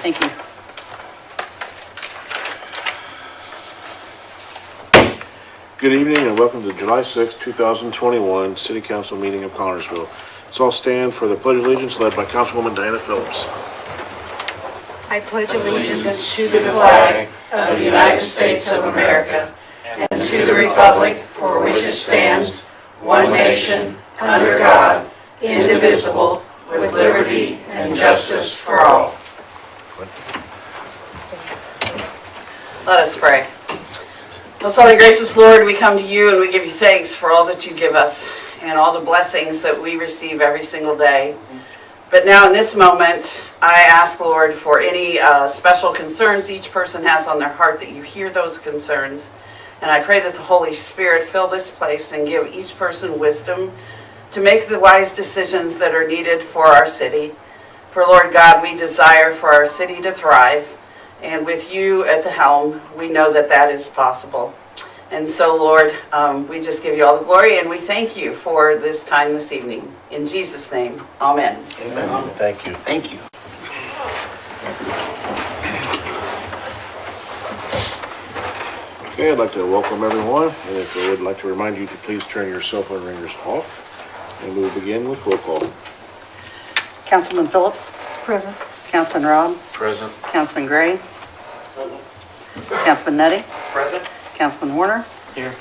Thank you. Good evening and welcome to July 6, 2021 City Council meeting of Connersville. Let's all stand for the Pledge of Allegiance led by Councilwoman Diana Phillips. I pledge allegiance to the flag of the United States of America and to the republic for which it stands, one nation, under God, indivisible, with liberty and justice for all. Let us pray. Most holy gracious Lord, we come to you and we give you thanks for all that you give us and all the blessings that we receive every single day. But now in this moment, I ask, Lord, for any special concerns each person has on their heart, that you hear those concerns. And I pray that the Holy Spirit fill this place and give each person wisdom to make the wise decisions that are needed for our city. For Lord God, we desire for our city to thrive. And with you at the helm, we know that that is possible. And so, Lord, we just give you all the glory and we thank you for this time this evening. In Jesus' name, amen. Amen. Thank you. Thank you. Okay, I'd like to welcome everyone, and if I would like to remind you to please turn your cell phone ringers off. And we will begin with roll call. Councilman Phillips? Present. Councilman Robb? Present. Councilman Gray? Councilman Nettie? Present. Councilman Warner? Here.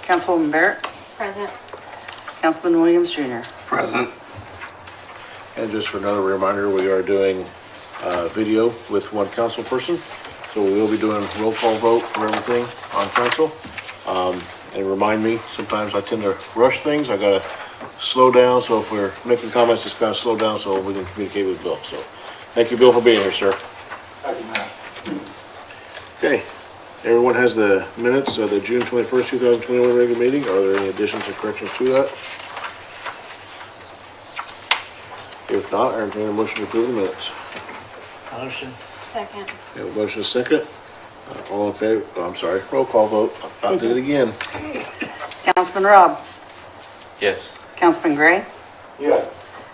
Councilwoman Barrett? Present. Councilman Williams Jr. Present. And just for another reminder, we are doing video with one council person. So we will be doing roll call vote for everything on council. And remind me, sometimes I tend to rush things. I gotta slow down. So if we're making comments, just kind of slow down so we can communicate with Bill. So thank you, Bill, for being here, sir. Thank you, Matt. Okay, everyone has the minutes of the June 21st, 2021 regular meeting. Are there any additions or corrections to that? If not, I entertain a motion to approve the minutes. Motion. Second. We have a motion and a second. All in favor, oh, I'm sorry, roll call vote. I'll do it again. Councilman Robb? Yes. Councilman Gray? Yeah.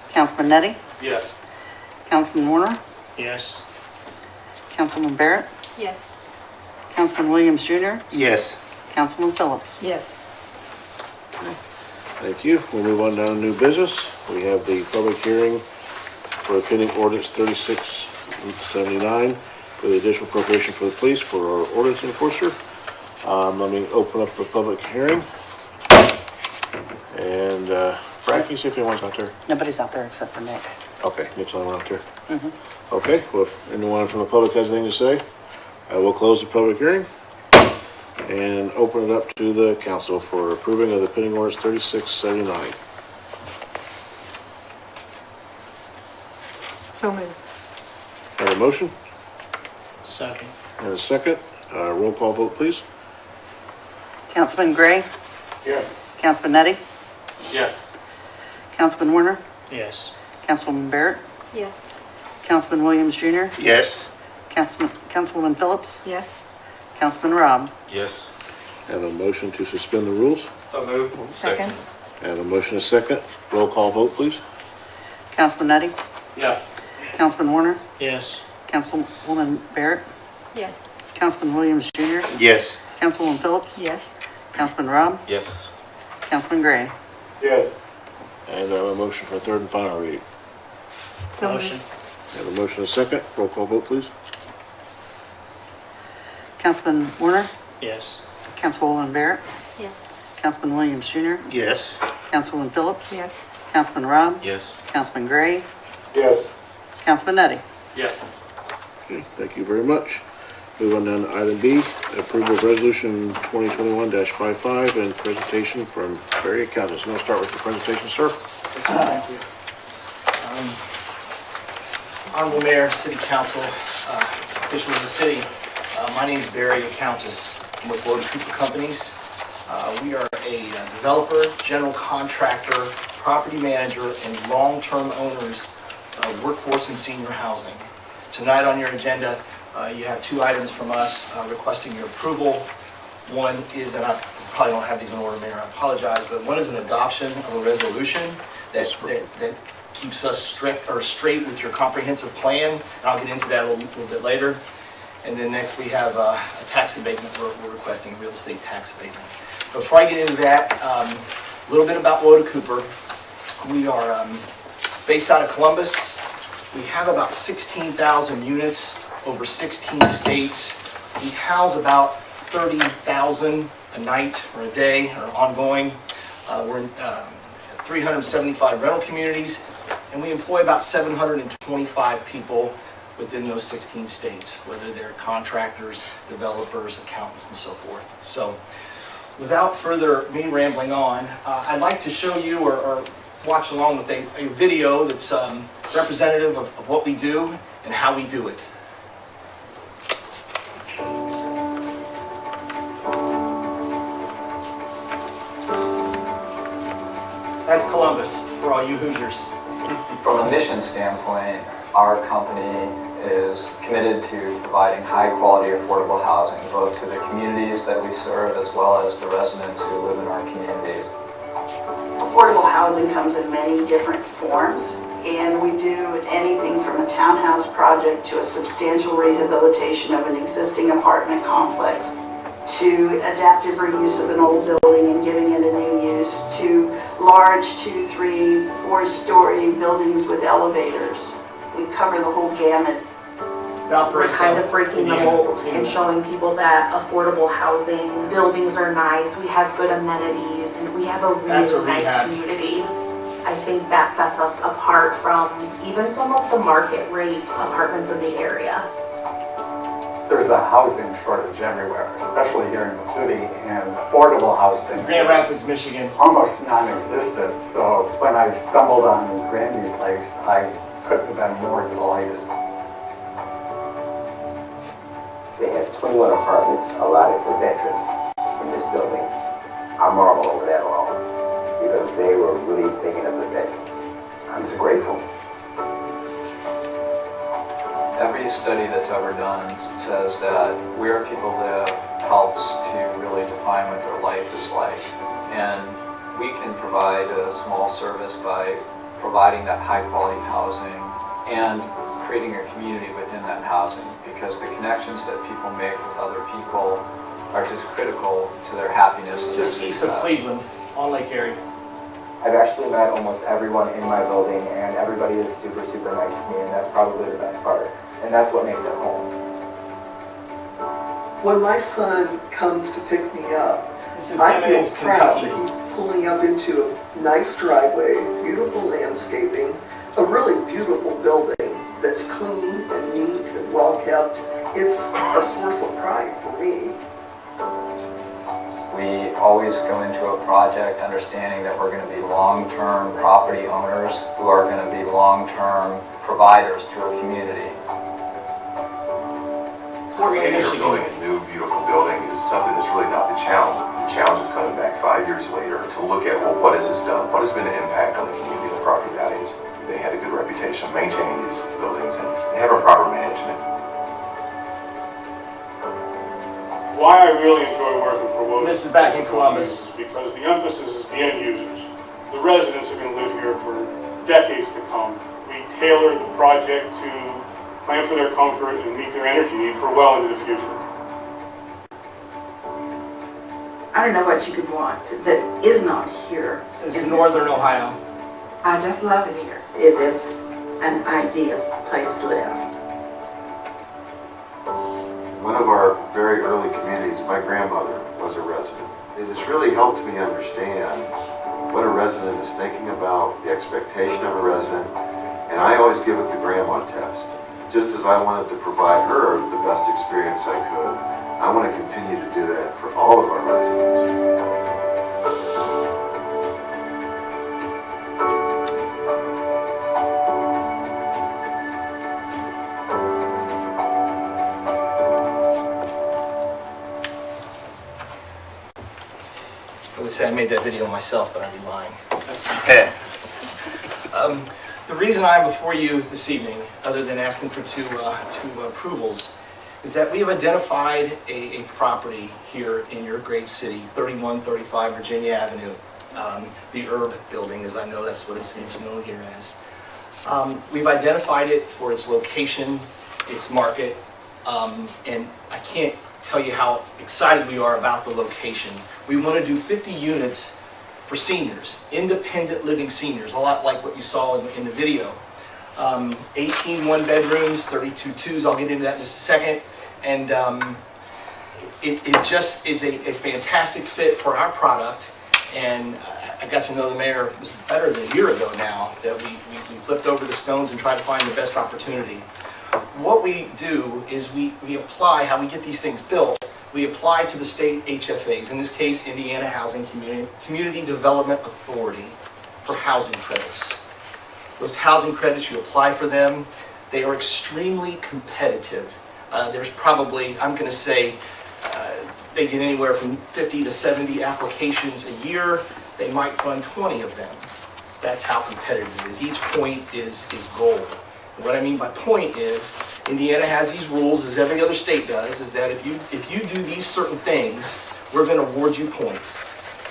Councilman Nettie? Yes. Councilman Warner? Yes. Councilwoman Barrett? Yes. Councilman Williams Jr. Yes. Councilman Phillips? Yes. Thank you. We'll move on down to new business. We have the public hearing for pending ordinance 3679 for the additional appropriation for the police for our ordinance enforcer. Let me open up the public hearing. And Brad, can you see if anyone's out there? Nobody's out there except for Nick. Okay, Nick's the only one out there. Okay, well, if anyone from the public has anything to say, I will close the public hearing and open it up to the council for approving of the pending ordinance 3679. So moved. Have a motion Second. and a second. Roll call vote, please. Councilman Gray? Yeah. Councilman Nettie? Yes. Councilman Warner? Yes. Councilwoman Barrett? Yes. Councilman Williams Jr. Yes. Councilwoman Phillips? Yes. Councilman Robb? Yes. Have a motion to suspend the rules. So moved. Second. Have a motion and a second. Roll call vote, please. Councilman Nettie? Yes. Councilman Warner? Yes. Councilwoman Barrett? Yes. Councilman Williams Jr. Yes. Councilwoman Phillips? Yes. Councilman Robb? Yes. Councilman Gray? Yes. And a motion for third and final reading. So Motion. Have a motion and a second. Roll call vote, please. Councilman Warner? Yes. Councilwoman Barrett? Yes. Councilman Williams Jr. Yes. Councilwoman Phillips? Yes. Councilman Robb? Yes. Councilman Gray? Yes. Councilman Nettie? Yes. Okay, thank you very much. Move on down to item B, approval of resolution 2021-55 and presentation from Barry Accountants. I'm going to start with the presentation, sir. Thank you. Honorable Mayor, City Council, officials of the city, my name is Barry Accountis. I'm with Lord Cooper Companies. We are a developer, general contractor, property manager, and long-term owners of workforce and senior housing. Tonight on your agenda, you have two items from us requesting your approval. One is, and I probably don't have these in order, Mayor, I apologize, but one is an adoption of a resolution that keeps us straight with your comprehensive plan, and I'll get into that a little bit later. And then next we have a tax abatement. We're requesting real estate tax abatement. Before I get into that, a little bit about Woda Cooper. We are based out of Columbus. We have about 16,000 units over 16 states. We house about 30,000 a night or a day or ongoing. We're in 375 rental communities, and we employ about 725 people within those 16 states, whether they're contractors, developers, accountants, and so forth. So without further me rambling on, I'd like to show you or watch along with a video that's representative of what we do and how we do it. That's Columbus for all you Hoosiers. From a mission standpoint, our company is committed to providing high-quality, affordable housing, both to the communities that we serve as well as the residents who live in our communities. Affordable housing comes in many different forms, and we do anything from a townhouse project to a substantial rehabilitation of an existing apartment complex to adaptive reuse of an old building and giving it a new use, to large 2, 3, 4-story buildings with elevators. We cover the whole gamut. We're kind of breaking the mold and showing people that affordable housing, buildings are nice, we have good amenities, and we have a really nice community. I think that sets us apart from even some of the market rate apartments in the area. There's a housing shortage everywhere, especially here in the city, and affordable housing Grand Rapids, Michigan. almost non-existent. So when I stumbled on Grandview Place, I couldn't have been more delighted. They have 21 apartments allotted for veterans in this building. I marvel over that alone because they were really thinking of the veterans. I'm just grateful. Every study that's ever done says that where people live helps to really define what their life is like. And we can provide a small service by providing that high-quality housing and creating a community within that housing, because the connections that people make with other people are just critical to their happiness and Just their east of success. Cleveland on Lake Erie. I've actually met almost everyone in my building, and everybody is super, super nice to me, and that's probably the best part. And that's what makes it home. When my son comes to pick me up, This is I feel Eminence, proud Kentucky. that he's pulling up into a nice driveway, beautiful landscaping, a really beautiful building that's clean and neat and well kept. It's a source of pride for me. We always go into a project understanding that we're going to be long-term property owners who are going to be long-term providers to a community. Portland, Creating or building Michigan. a new, beautiful building is something that's really not the challenge. The challenge is coming back 5 years later to look at, well, what has this done? What has been the impact on the community, the property values? They had a good reputation of maintaining these buildings and having proper management. Why I really enjoy working for Woda. This is back in Columbus. is because the emphasis is the end users. The residents are going to live here for decades to come. We tailor the project to plan for their comfort and meet their energy need for well into the future. I don't know what you could want that is not here. This is Northern Ohio. I just love it here. It is an ideal place to live. One of our very early communities, my grandmother was a resident. It has really helped me understand what a resident is thinking about, the expectation of a resident, and I always give it the grandma test. Just as I wanted to provide her the best experience I could, I want to continue to do that for all of our residents. I would say I made that video myself, but I'd be lying. The reason I'm before you this evening, other than asking for two approvals, is that we have identified a property here in your great city, 3135 Virginia Avenue, the Herb Building, as I know that's what it's known here as. We've identified it for its location, its market, and I can't tell you how excited we are about the location. We want to do 50 units for seniors, independent living seniors, a lot like what you saw in the video. 18 one-bedrooms, 32 twos, I'll get into that in just a second. And it just is a fantastic fit for our product. And I got to know the mayor, it was better than a year ago now, that we flipped over the stones and tried to find the best opportunity. What we do is we apply, how we get these things built, we apply to the state HFAs, in this case, Indiana Housing Community Development Authority, for housing credits. Those housing credits, you apply for them, they are extremely competitive. There's probably, I'm going to say, they get anywhere from 50 to 70 applications a year. They might fund 20 of them. That's how competitive it is. Each point is gold. And what I mean by point is, Indiana has these rules, as every other state does, is that if you do these certain things, we're going to award you points.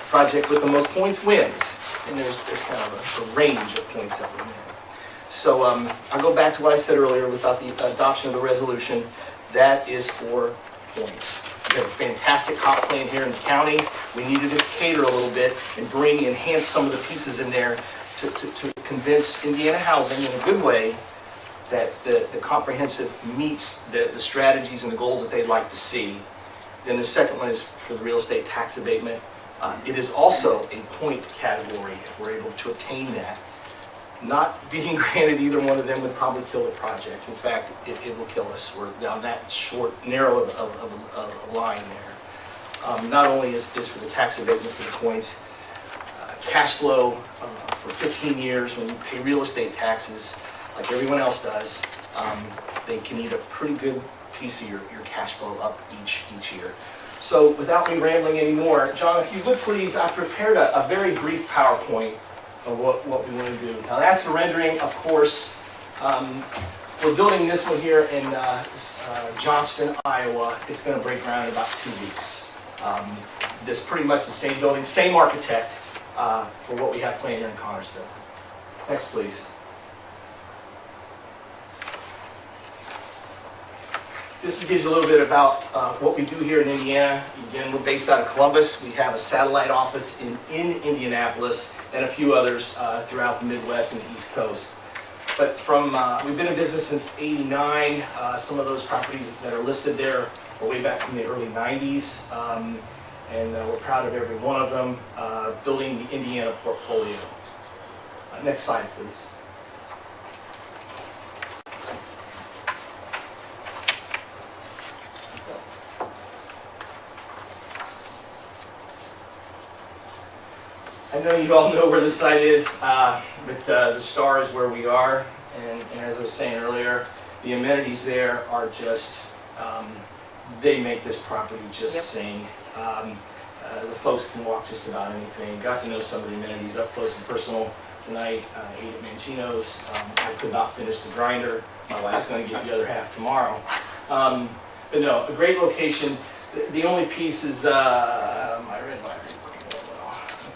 Project with the most points wins. And there's kind of a range of points that we win. So I'll go back to what I said earlier about the adoption of the resolution. That is for points. We have a fantastic comp plan here in the county. We needed to cater a little bit and enhance some of the pieces in there to convince Indiana Housing in a good way that the comprehensive meets the strategies and the goals that they'd like to see. Then the second one is for the real estate tax abatement. It is also a point category if we're able to obtain that. Not being granted either one of them would probably kill the project. In fact, it will kill us. We're down that short, narrow of a line there. Not only is for the tax abatement for the points, cash flow for 15 years when you pay real estate taxes like everyone else does, they can eat a pretty good piece of your cash flow up each year. So without me rambling anymore, John, if you would please, I prepared a very brief PowerPoint of what we want to do. Now that's a rendering, of course. We're building this one here in Johnston, Iowa. It's going to break ground in about 2 weeks. This pretty much the same building, same architect for what we have planned here in Connersville. Next, please. This gives you a little bit about what we do here in Indiana. Again, we're based out of Columbus. We have a satellite office in Indianapolis and a few others throughout the Midwest and the East Coast. But we've been in business since '89. Some of those properties that are listed there are way back from the early '90s. And we're proud of every one of them, building the Indiana portfolio. Next slide, please. I know you all know where the site is, but the Star is where we are, and as I was saying earlier, the amenities there are just, they make this property just sing. The folks can walk just about anything. Got to know some of the amenities up close and personal tonight. Ate at Mancino's. I could not finish the grinder. My wife's going to get the other half tomorrow. But no, a great location. The only piece is my red light.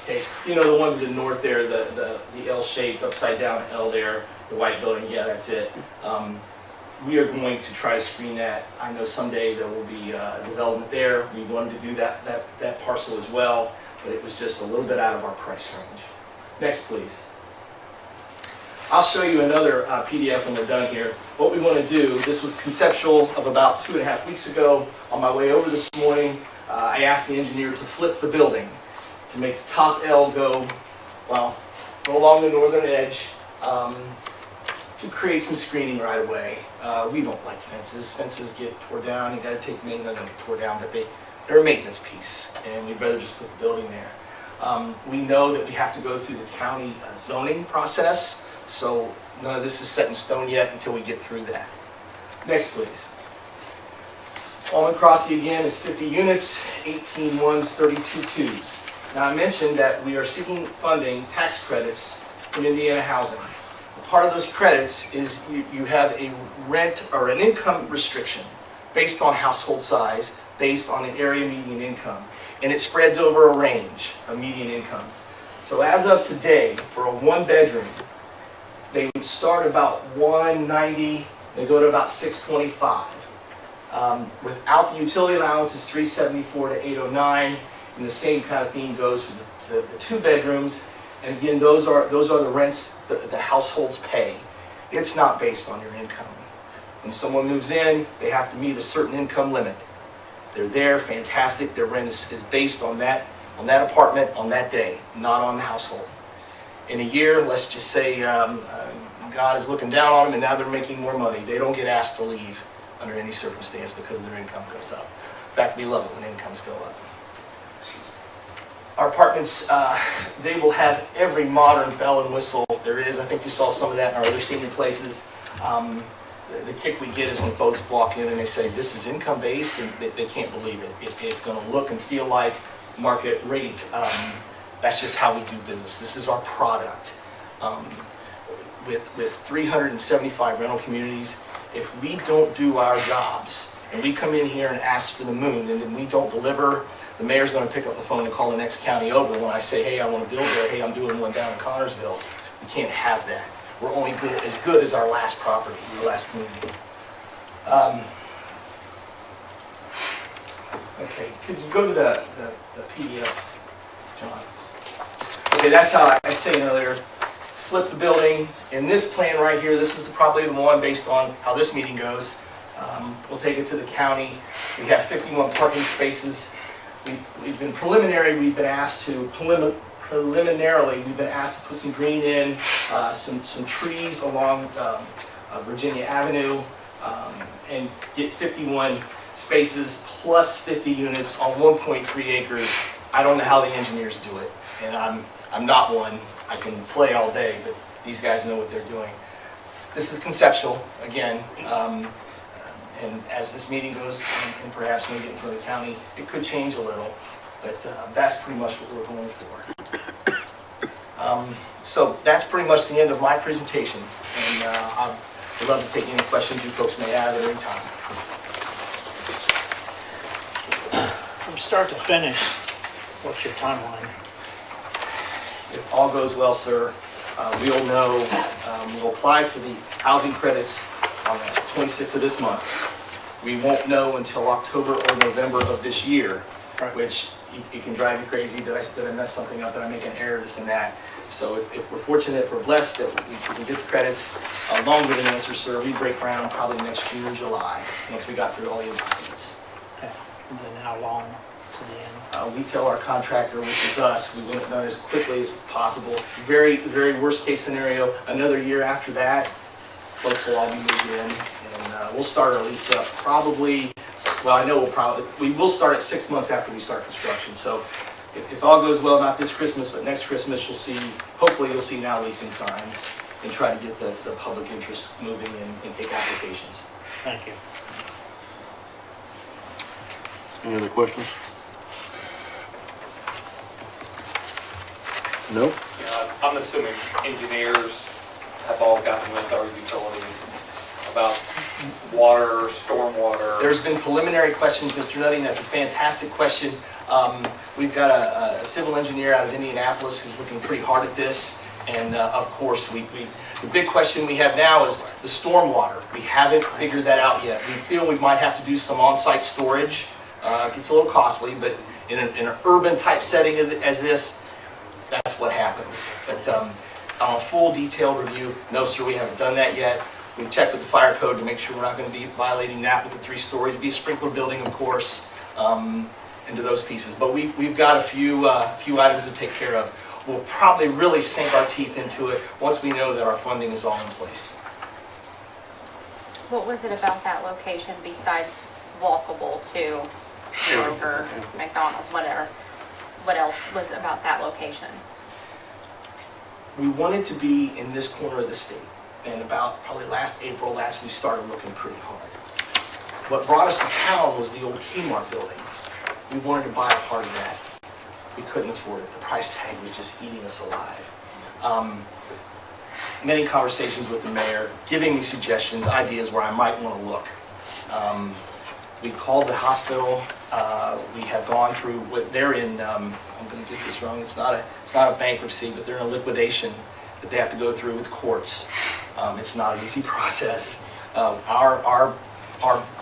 Okay, you know the one to the north there, the L-shaped upside down L there, the white building. Yeah, that's it. We are going to try to screen that. I know someday there will be development there. We wanted to do that parcel as well, but it was just a little bit out of our price range. Next, please. I'll show you another PDF when we're done here. What we want to do, this was conceptual of about 2.5 weeks ago. On my way over this morning, I asked the engineer to flip the building to make the top L go along the northern edge to create some screening right away. We don't like fences. Fences get tore down. You got to take them in, they're going to get tore down, but they're a maintenance piece, and we'd rather just put the building there. We know that we have to go through the county zoning process, so none of this is set in stone yet until we get through that. Next, please. Almond Crossing again is 50 units, 18 ones, 32 twos. Now I mentioned that we are seeking funding, tax credits from Indiana Housing. Part of those credits is you have a rent or an income restriction based on household size, based on an area median income, and it spreads over a range of median incomes. So as of today, for a one-bedroom, They would start about 190, they go to about 625. Without the utility allowance, it's 374 to 809, and the same kind of theme goes for the 2 bedrooms. And again, those are the rents the households pay. It's not based on your income. When someone moves in, they have to meet a certain income limit. They're there, fantastic. Their rent is based on that apartment on that day, not on the household. In a year, let's just say God is looking down on them and now they're making more money. They don't get asked to leave under any circumstance because their income goes up. In fact, we love it when incomes go up. Our apartments, they will have every modern bell and whistle there is. I think you saw some of that in our other senior places. The kick we get is when folks walk in and they say, this is income based, and they can't believe it. It's going to look and feel like market rate. That's just how we do business. This is our product. With 375 rental communities, if we don't do our jobs and we come in here and ask for the moon and then we don't deliver, the mayor's going to pick up the phone and call the next county over when I say, hey, I want to build there. Hey, I'm doing one down in Connorsville. We can't have that. We're only as good as our last property, our last community. Okay, could you go to the PDF, John? Okay, that's how I say earlier. Flip the building. In this plan right here, this is probably the one based on how this meeting goes. We'll take it to the county. We have 51 parking spaces. We've been asked to put some green in, some trees along Virginia Avenue, and get 51 spaces plus 50 units on 1.3 acres. I don't know how the engineers do it, and I'm not one. I can play all day, but these guys know what they're doing. This is conceptual, again, and as this meeting goes, and perhaps when we get in front of the county, it could change a little, but that's pretty much what we're going for. So that's pretty much the end of my presentation, and I would love to take any questions you folks may have at any time. From start to finish, what's your timeline? If all goes well, sir, we'll know, we'll apply for the housing credits on the 26th of this month. We won't know until October or November of this year, which it can drive you crazy. Did I mess something up? Did I make an error, this and that? So if we're fortunate, if we're blessed that we can get the credits, longer than answer, sir, we break ground probably next June or July, once we got through all the documents. Okay. And then how long to the end? We tell our contractor, which is us, we want it done as quickly as possible. Very, very worst case scenario, another year after that, folks will all be moved in, and we'll start our lease up probably, well, I know we will start at 6 months after we start construction. So if all goes well, not this Christmas, but next Christmas, hopefully you'll see now leasing signs and try to get the public interest moving and take applications. Thank you. Any other questions? No? I'm assuming engineers have all gotten with our utilities about water, stormwater. There's been preliminary questions, Mr. Nutting. That's a fantastic question. We've got a civil engineer out of Indianapolis who's looking pretty hard at this. And of course, the big question we have now is the stormwater. We haven't figured that out yet. We feel we might have to do some on-site storage. It's a little costly, but in an urban type setting as this, that's what happens. But on a full detailed review, no sir, we haven't done that yet. We've checked with the fire code to make sure we're not going to be violating that with the 3 stories. Be a sprinkler building, of course, into those pieces. But we've got a few items to take care of. We'll probably really sink our teeth into it once we know that our funding is all in place. What was it about that location besides walkable to Kroger, McDonald's, whatever? What else was it about that location? We wanted to be in this corner of the state. And about probably last April, we started looking pretty hard. What brought us to town was the old Kmart building. We wanted to buy a part of that. We couldn't afford it. The price tag was just eating us alive. Many conversations with the mayor, giving me suggestions, ideas where I might want to look. We called the hospital. We have gone through what they're in. I'm going to get this wrong. It's not a bankruptcy, but they're in a liquidation that they have to go through with courts. It's not an easy process. Our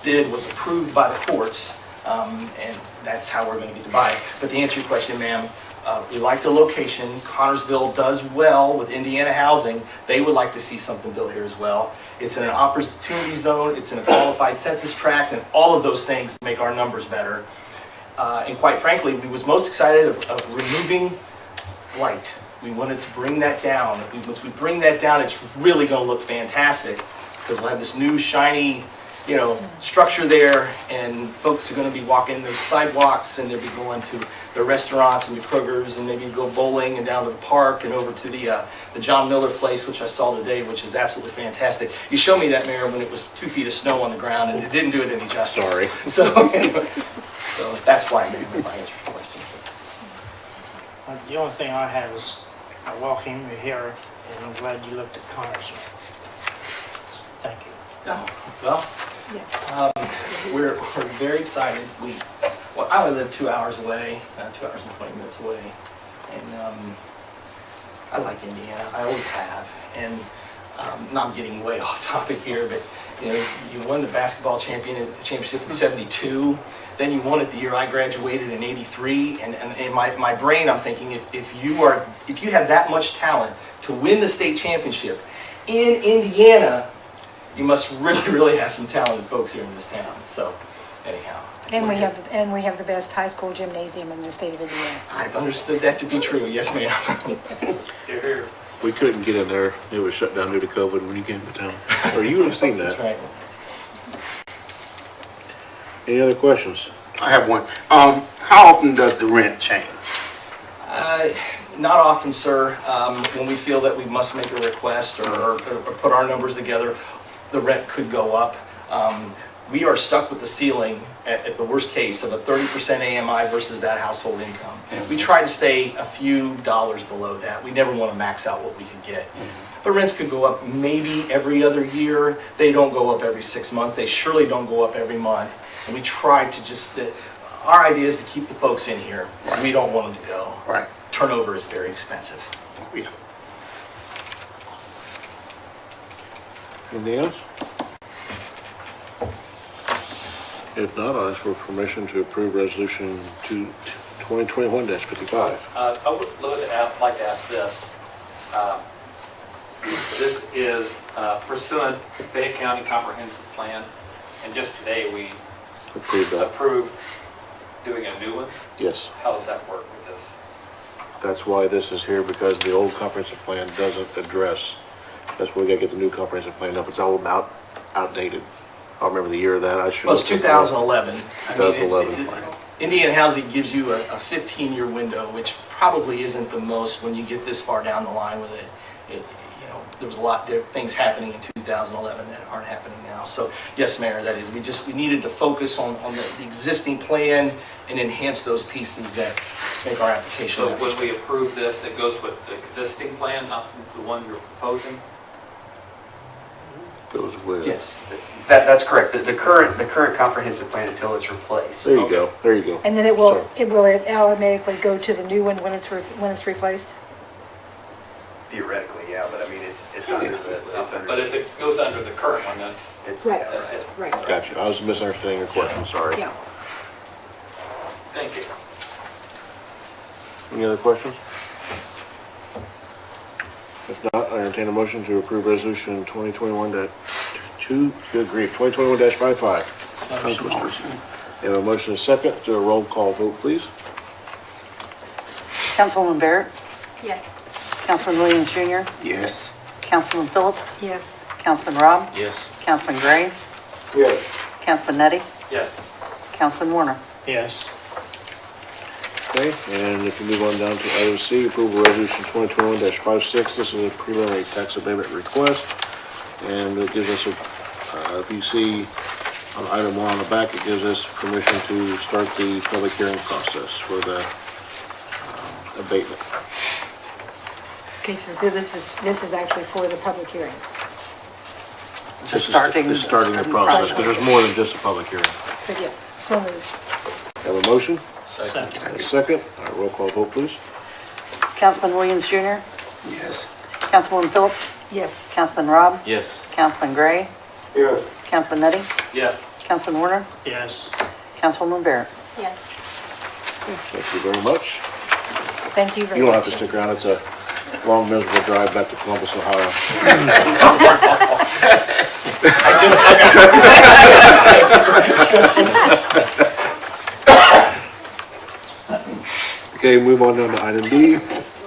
bid was approved by the courts, and that's how we're gonna get to buy it. But to answer your question, ma'am, we like the location. Connorsville does well with Indiana housing. They would like to see something built here as well. It's in an opportunity zone, it's in a qualified census tract, and all of those things make our numbers better. And quite frankly, we was most excited of removing light. We wanted to bring that down. Once we bring that down, it's really gonna look fantastic, because we'll have this new shiny, you know, structure there, and folks are gonna be walking those sidewalks, and they'll be going to the restaurants and the Kroger's, and maybe go bowling and down to the park and over to the John Miller place, which I saw today, which is absolutely fantastic. You showed me that, Mayor, when it was 2 feet of snow on the ground, and it didn't do it any justice. Sorry. So, anyway, so that's why I made my answer to your question. The only thing I have is, I welcome you here, and I'm glad you looked at Connorsville. Thank you. Oh, well, we're very excited. Well, I only live 2 hours away, 2 hours and 20 minutes away, and I like Indiana. I always have. And not getting way off topic here, but you know, you won the basketball championship in '72. Then you won it the year I graduated in '83. And in my brain, I'm thinking, if you have that much talent to win the state championship in Indiana, you must really, really have some talented folks here in this town. So, anyhow. And we have the best high school gymnasium in the state of Indiana. I've understood that to be true. Yes, ma'am. Here. We couldn't get in there. It was shut down due to COVID when you came to town. Or you would have seen that. That's right. Any other questions? I have one. How often does the rent change? Not often, sir. When we feel that we must make a request or put our numbers together, the rent could go up. We are stuck with the ceiling at the worst case of a 30% AMI versus that household income. We try to stay a few dollars below that. We never want to max out what we could get. But rents could go up maybe every other year. They don't go up every 6 months. They surely don't go up every month. And we try to just, our idea is to keep the folks in here. We don't want them to go. Right. Turnover is very expensive. Yeah. Anything else? If not, I'll ask for permission to approve resolution 2021-55. I would like to ask this. This is pursuant to Fayette County Comprehensive Plan, and just today we approved doing a new one. Yes. How does that work with this? That's why this is here, because the old comprehensive plan doesn't address. That's why we gotta get the new comprehensive plan up. It's all about outdated. I don't remember the year of that. I should. Well, it's 2011. 2011. Indiana Housing gives you a 15-year window, which probably isn't the most when you get this far down the line with it. You know, there was a lot of things happening in 2011 that aren't happening now. So yes, Mayor, that is. We needed to focus on the existing plan and enhance those pieces that make our application. So when we approve this, it goes with the existing plan, not the one you're proposing? Goes with. Yes. That's correct. The current comprehensive plan until it's replaced. There you go. There you go. And then it will automatically go to the new one when it's replaced? Theoretically, yeah, but I mean, it's under the, But if it goes under the current one, that's Right. that's it. Right. Gotcha. I was misunderstanding your question. Sorry. Yeah. Thank you. Any other questions? If not, I entertain a motion to approve resolution 2021-55. Tongue twisters. We have a motion and a second. Do a roll call vote, please. Councilwoman Barrett? Yes. Councilman Williams Jr.? Yes. Councilman Phillips? Yes. Councilman Robb? Yes. Councilman Gray? Yes. Councilman Nettie? Yes. Councilman Warner? Yes. Okay, and if we move on down to item C, approval resolution 2021-56. This is a preliminary tax abatement request. And it gives us if you see on item 1 on the back, it gives us permission to start the public hearing process for the abatement. Okay, so this is actually for the public hearing. Just starting the process, because there's more than just a public hearing. But yeah, so moved. Have a motion? Second. And a second. All right, roll call vote, please. Councilman Williams Jr.? Yes. Councilwoman Phillips, Yes. Councilman Rob, Yes. Councilman Gray, Yes. Councilman Nettie, Yes. Councilman Warner, Yes. Councilwoman Barrett. Yes. Thank you very much. Thank you very You don't much. have to stick around, it's a long, miserable drive back to Columbus, Ohio. Okay, move on down to item B,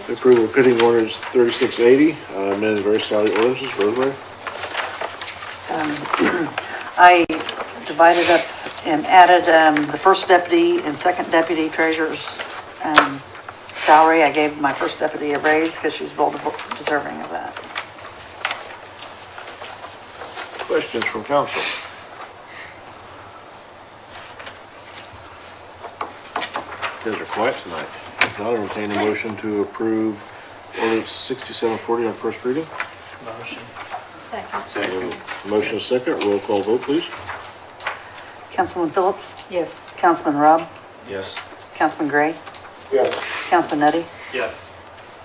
approval of pending orders 3680, amended various salary ordinances, Rosemary. I divided up and added the first deputy and second deputy treasurer's salary. I gave my first deputy a raise because she's well deserving of that. Questions from council? You guys are quiet tonight. Now I'll entertain a motion to approve ordinance 6740 on first reading. Motion. Second. Motion is second, roll call vote, please. Councilwoman Phillips, Yes. Councilman Rob, Yes. Councilman Gray, Yes. Councilman Nettie, Yes.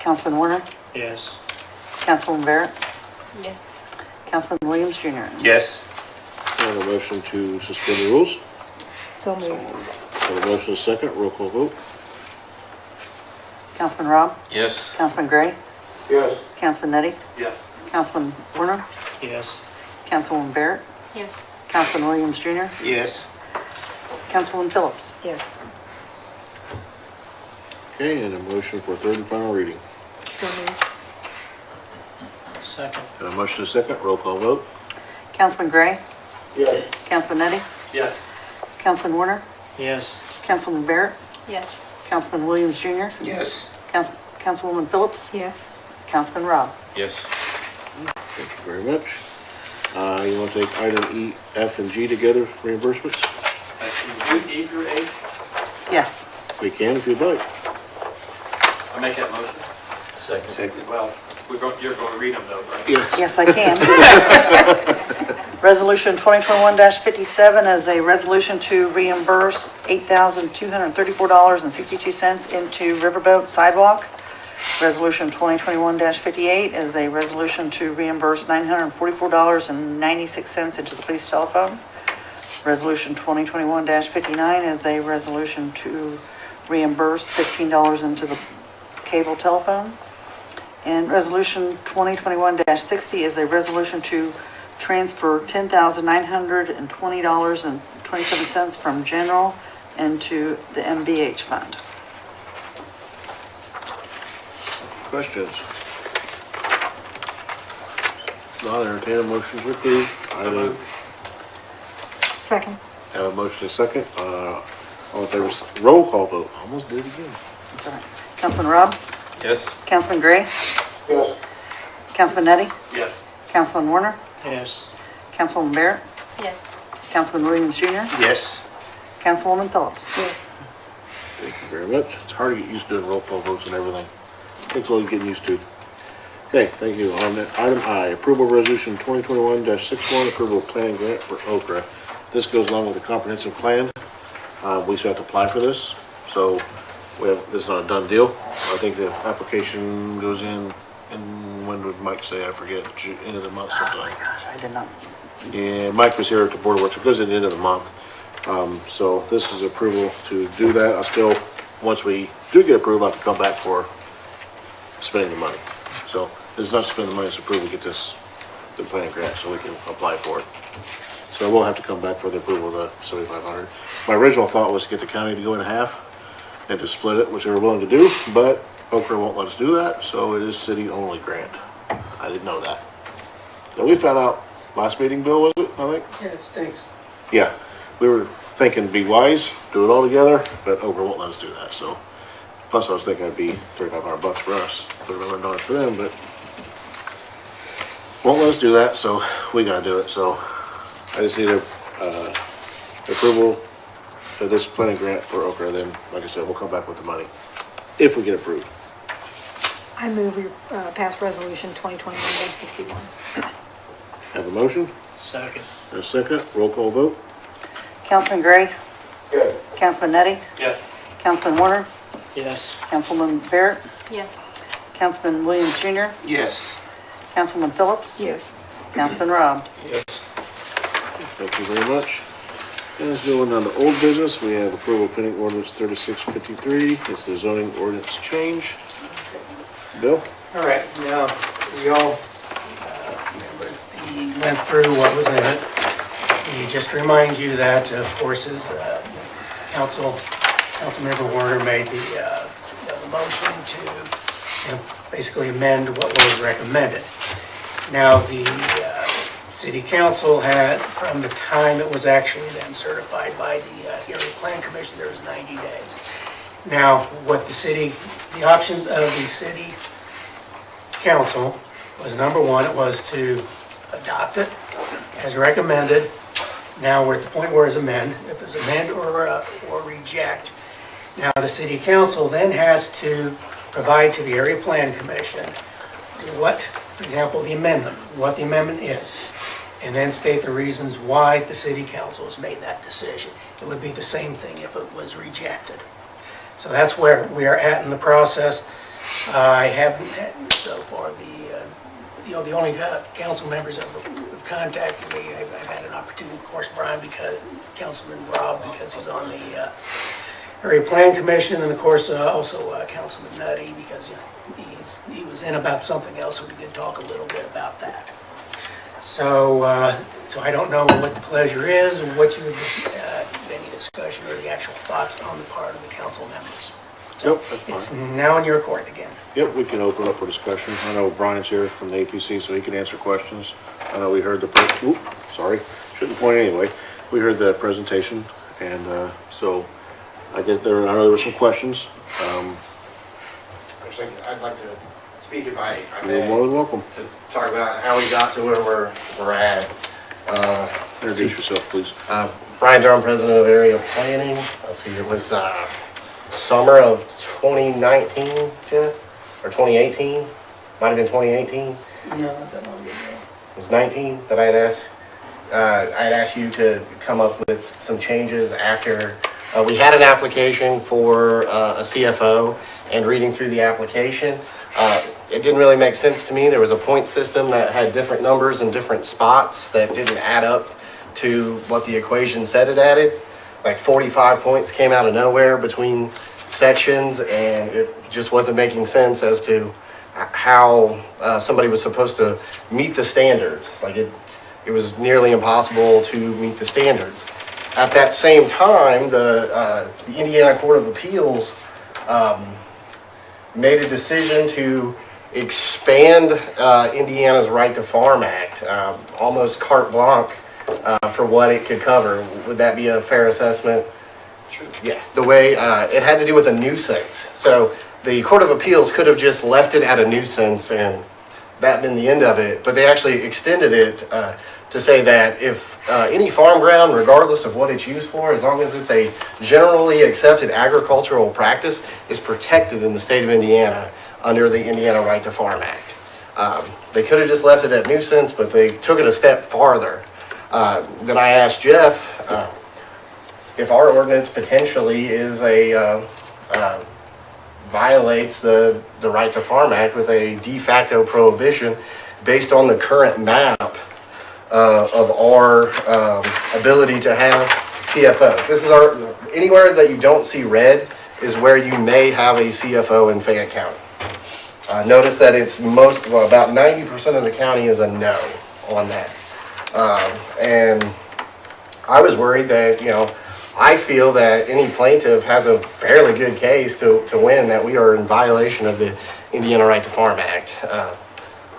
Councilman Warner, Yes. Councilwoman Barrett, Yes. Councilman Williams Jr. Yes. And a motion to suspend the rules. So moved. And a motion is second, roll call vote. Councilman Rob, Yes. Councilman Gray, Yes. Councilman Nettie, Yes. Councilman Warner, Yes. Councilwoman Barrett, Yes. Councilman Williams Jr., Yes. Councilwoman Phillips. Yes. Okay, and a motion for third and final reading. So moved. Second. And a motion is second, roll call vote. Councilman Gray, Yes. Councilman Nettie, Yes. Councilman Warner, Yes. Councilwoman Barrett, Yes. Councilman Williams Jr., Yes. Councilwoman Phillips, Yes. Councilman Rob. Yes. Thank you very much. You want to take item E, F, and G together, reimbursements? Do E through H. Yes. We can if you'd like. I make that motion. Second. Well, you're going to read them though, right? Yes. Yes, I can. Resolution 2021-57 is a resolution to reimburse $8,234.62 into Riverboat Sidewalk. Resolution 2021-58 is a resolution to reimburse $944.96 into the police telephone. Resolution 2021-59 is a resolution to reimburse $15 into the cable telephone. And Resolution 2021-60 is a resolution to transfer $10,920.27 from general into the MVH fund. Questions? Not entertain a motion to approve. Item, Second. have a motion and second. All in favor, roll call vote. Almost did it again. That's all right. Councilman Rob, Yes. Councilman Gray, Yes. Councilman Nettie, Yes. Councilman Warner, Yes. Councilwoman Barrett, Yes. Councilman Williams Jr., Yes. Councilwoman Phillips. Yes. Thank you very much. It's hard to get used to doing roll call votes and everything. Takes a little getting used to. Okay, thank you. On that, item I, approval of resolution 2021-61, approval of planning grant for Okra. This goes along with the comprehensive plan. We still have to apply for this, so this is not a done deal. I think the application goes in, and when would Mike say, I forget, end of the month sometime. I did not. Yeah, Mike was here at the Board of Works, it goes at the end of the month. So this is approval to do that. Once we do get approval, I have to come back for spending the money. So this is not spend the money, it's approval to get the planning grant so we can apply for it. So I will have to come back for the approval of the 7,500. My original thought was to get the county to go in half and to split it, which they were willing to do, but Okra won't let us do that, so it is city-only grant. I didn't know that. So we found out last meeting, Bill, was it, I think? Yeah, it stinks. Yeah, we were thinking be wise, do it all together, but Okra won't let us do that, so. Plus I was thinking it'd be $3,500 for us, $3,500 for them, but won't let us do that, so we gotta do it, so I just need approval of this planning grant for Okra, then, like I said, we'll come back with the money, if we get approved. I move we pass resolution 2021-61. Have a motion? Second. And a second, roll call vote? Councilman Gray, Yes. Councilman Nettie, Yes. Councilman Warner, Yes. Councilwoman Barrett, Yes. Councilman Williams Jr., Yes. Councilwoman Phillips? Yes. Councilman Rob? Yes. Thank you very much. And let's go on to old business. We have approval of pending ordinance 3653. It's the zoning ordinance change. Bill? All right, now, we all went through what was in it. Just to remind you that, of course, as Councilmember Warner made the motion to basically amend what was recommended. Now, the City Council had, from the time it was actually then certified by the Area Plan Commission, there was 90 days. Now, what the options of the City Council was, number one, it was to adopt it as recommended. Now we're at the point where it's amend. If it's amend or reject, now the City Council then has to provide to the Area Plan Commission what, for example, the amendment, what the amendment is, and then state the reasons why the City Council has made that decision. It would be the same thing if it was rejected. So that's where we are at in the process. I haven't had, so far, the only council members that have contacted me, I've had an opportunity, of course, Brian, because Councilman Rob, because he's on the Area Plan Commission, and of course, also Councilman Nutty, because he was in about something else, so we did talk a little bit about that. So I don't know what the pleasure is, or what you would, any discussion or the actual thoughts on the part of the council members. So Yep, that's fine. it's now in your court again. Yep, we can open up for discussion. I know Brian's here from the APC, so he can answer questions. I know we heard shouldn't point anyway. We heard the presentation, and so I guess I know there were some questions. Actually, I'd like to speak if I You're may, more than welcome. to talk about how we got to where we're at. Introduce yourself, please. Brian Durham, President of Area Planning. Let's see, it was summer of 2019, Jeff? Or 2018? Might have been 2018. No, not that long ago. It was 19 that I had asked you to come up with some changes after we had an application for a CFO, and reading through the application, it didn't really make sense to me. There was a point system that had different numbers and different spots that didn't add up to what the equation said it added. Like 45 points came out of nowhere between sections, and it just wasn't making sense as to how somebody was supposed to meet the standards. Like it was nearly impossible to meet the standards. At that same time, the Indiana Court of Appeals made a decision to expand Indiana's Right to Farm Act, almost carte blanche for what it could cover. Would that be a fair assessment? Sure. Yeah, the way it had to do with a nuisance. So the Court of Appeals could have just left it at a nuisance and that been the end of it, but they actually extended it to say that if any farm ground, regardless of what it's used for, as long as it's a generally accepted agricultural practice, is protected in the state of Indiana under the Indiana Right to Farm Act. They could have just left it at nuisance, but they took it a step farther. Then I asked Jeff if our ordinance potentially is violates the Right to Farm Act with a de facto prohibition based on the current map of our ability to have CFOs. This is anywhere that you don't see red is where you may have a CFO in Fayette County. Notice that it's about 90% of the county is a no on that. And I was worried that, I feel that any plaintiff has a fairly good case to win that we are in violation of the Indiana Right to Farm Act.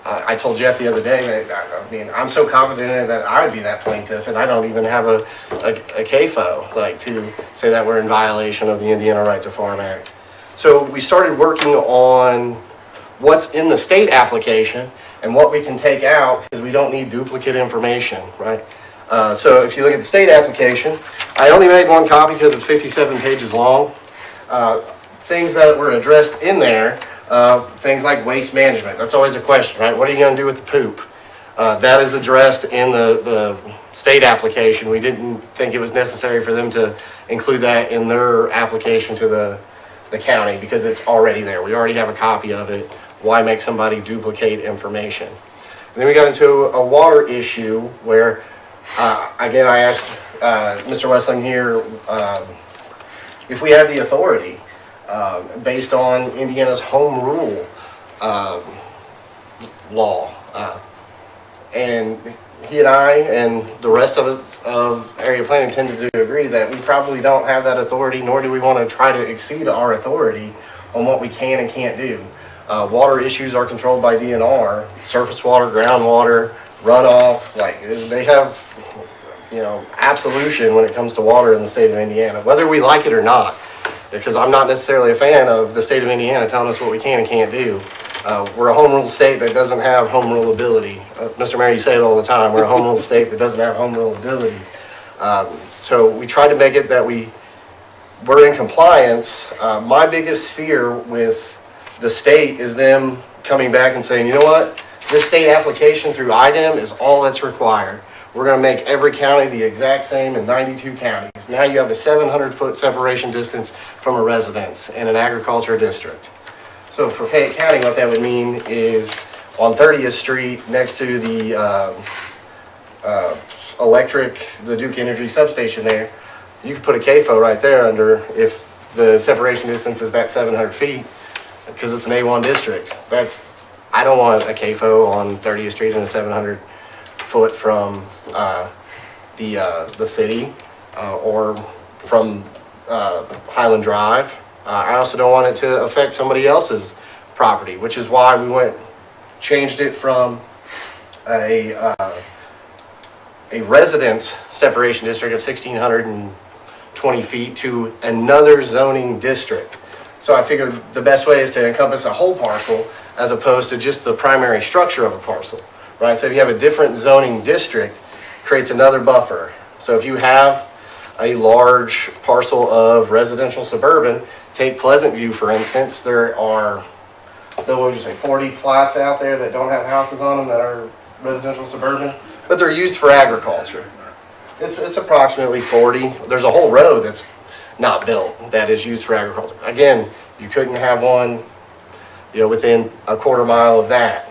I told Jeff the other day that, I'm so confident in it that I would be that plaintiff, and I don't even have a CAFO, to say that we're in violation of the Indiana Right to Farm Act. So we started working on what's in the state application and what we can take out, because we don't need duplicate information, right? So if you look at the state application, I only made one copy because it's 57 pages long. Things that were addressed in there, things like waste management. That's always a question, right? What are you going to do with the poop? That is addressed in the state application. We didn't think it was necessary for them to include that in their application to the county because it's already there. We already have a copy of it. Why make somebody duplicate information? And then we got into a water issue where, again, I asked Mr. Westling here if we had the authority, based on Indiana's home rule law. And he and I and the rest of area planning tended to agree that we probably don't have that authority, nor do we want to try to exceed our authority on what we can and can't do. Water issues are controlled by DNR, surface water, groundwater, runoff, like they have, absolution when it comes to water in the state of Indiana, whether we like it or not, because I'm not necessarily a fan of the state of Indiana telling us what we can and can't do. We're a home rule state that doesn't have home rule ability. Mr. Mayor, you say it all the time, we're a home rule state that doesn't have home rule ability. So we tried to make it that we're in compliance. My biggest fear with the state is them coming back and saying, you know what, this state application through IDEM is all that's required. We're going to make every county the exact same in 92 counties. Now you have a 700-foot separation distance from a residence in an agriculture district. So for Fayette County, what that would mean is on 30th Street next to the the Duke Energy substation there, you could put a CAFO right there under if the separation distance is that 700 feet because it's an A1 district. I don't want a CAFO on 30th Street and a 700 foot from the city or from Highland Drive. I also don't want it to affect somebody else's property, which is why we changed it from a residence separation district of 1,620 feet to another zoning district. So I figured the best way is to encompass a whole parcel as opposed to just the primary structure of a parcel, right? So if you have a different zoning district, creates another buffer. So if you have a large parcel of residential suburban, take Pleasant View for instance, there are, what would you say, 40 plots out there that don't have houses on them that are residential suburban, but they're used for agriculture. It's approximately 40. There's a whole road that's not built that is used for agriculture. Again, you couldn't have one, within a quarter mile of that.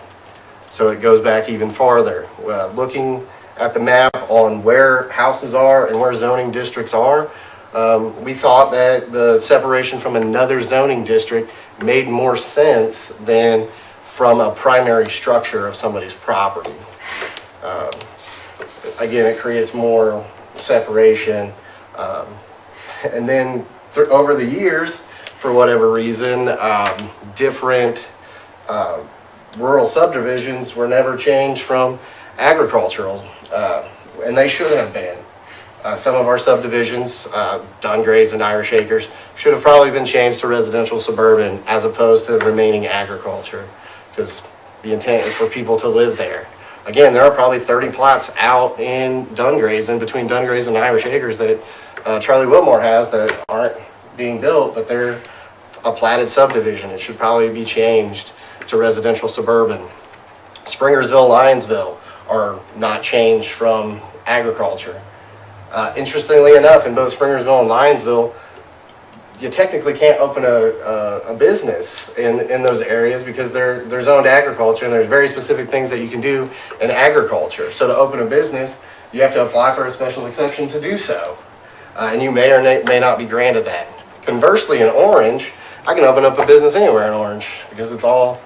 So it goes back even farther. Looking at the map on where houses are and where zoning districts are, we thought that the separation from another zoning district made more sense than from a primary structure of somebody's property. Again, it creates more separation. And then over the years, for whatever reason, different rural subdivisions were never changed from agricultural, and they should have been. Some of our subdivisions, Dungrays and Irish Acres, should have probably been changed to residential suburban as opposed to remaining agriculture, because the intent is for people to live there. Again, there are probably 30 plots out in Dungrays, in between Dungrays and Irish Acres that Charlie Wilmore has that aren't being built, but they're a platted subdivision. It should probably be changed to residential suburban. Springersville, Lionsville are not changed from agriculture. Interestingly enough, in both Springersville and Lionsville, you technically can't open a business in those areas because they're zoned agriculture, and there's very specific things that you can do in agriculture. So to open a business, you have to apply for a special exception to do so. And you may or may not be granted that. Conversely, in Orange, I can open up a business anywhere in Orange because it's all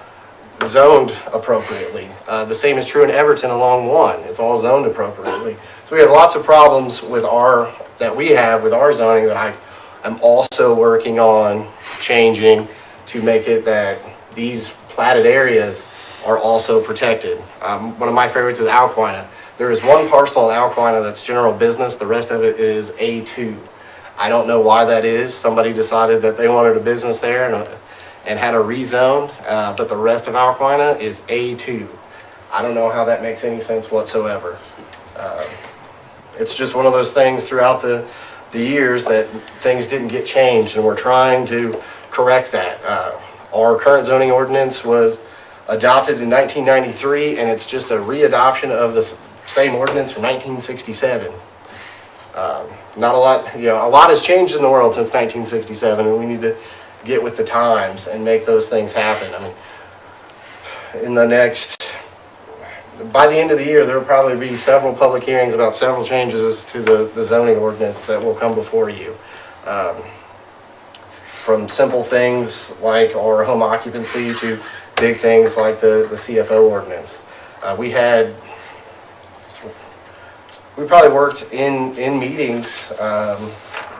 zoned appropriately. The same is true in Everton along 1. It's all zoned appropriately. So we have lots of problems with our zoning that I am also working on changing to make it that these platted areas are also protected. One of my favorites is Alquina. There is one parcel in Alquina that's general business. The rest of it is A2. I don't know why that is. Somebody decided that they wanted a business there and had a rezone, but the rest of Alquina is A2. I don't know how that makes any sense whatsoever. It's just one of those things throughout the years that things didn't get changed, and we're trying to correct that. Our current zoning ordinance was adopted in 1993, and it's just a readoption of the same ordinance from 1967. Not a lot, a lot has changed in the world since 1967, and we need to get with the times and make those things happen. I mean, in the next by the end of the year, there will probably be several public hearings about several changes to the zoning ordinance that will come before you. From simple things like our home occupancy to big things like the CFO ordinance. We probably worked in meetings,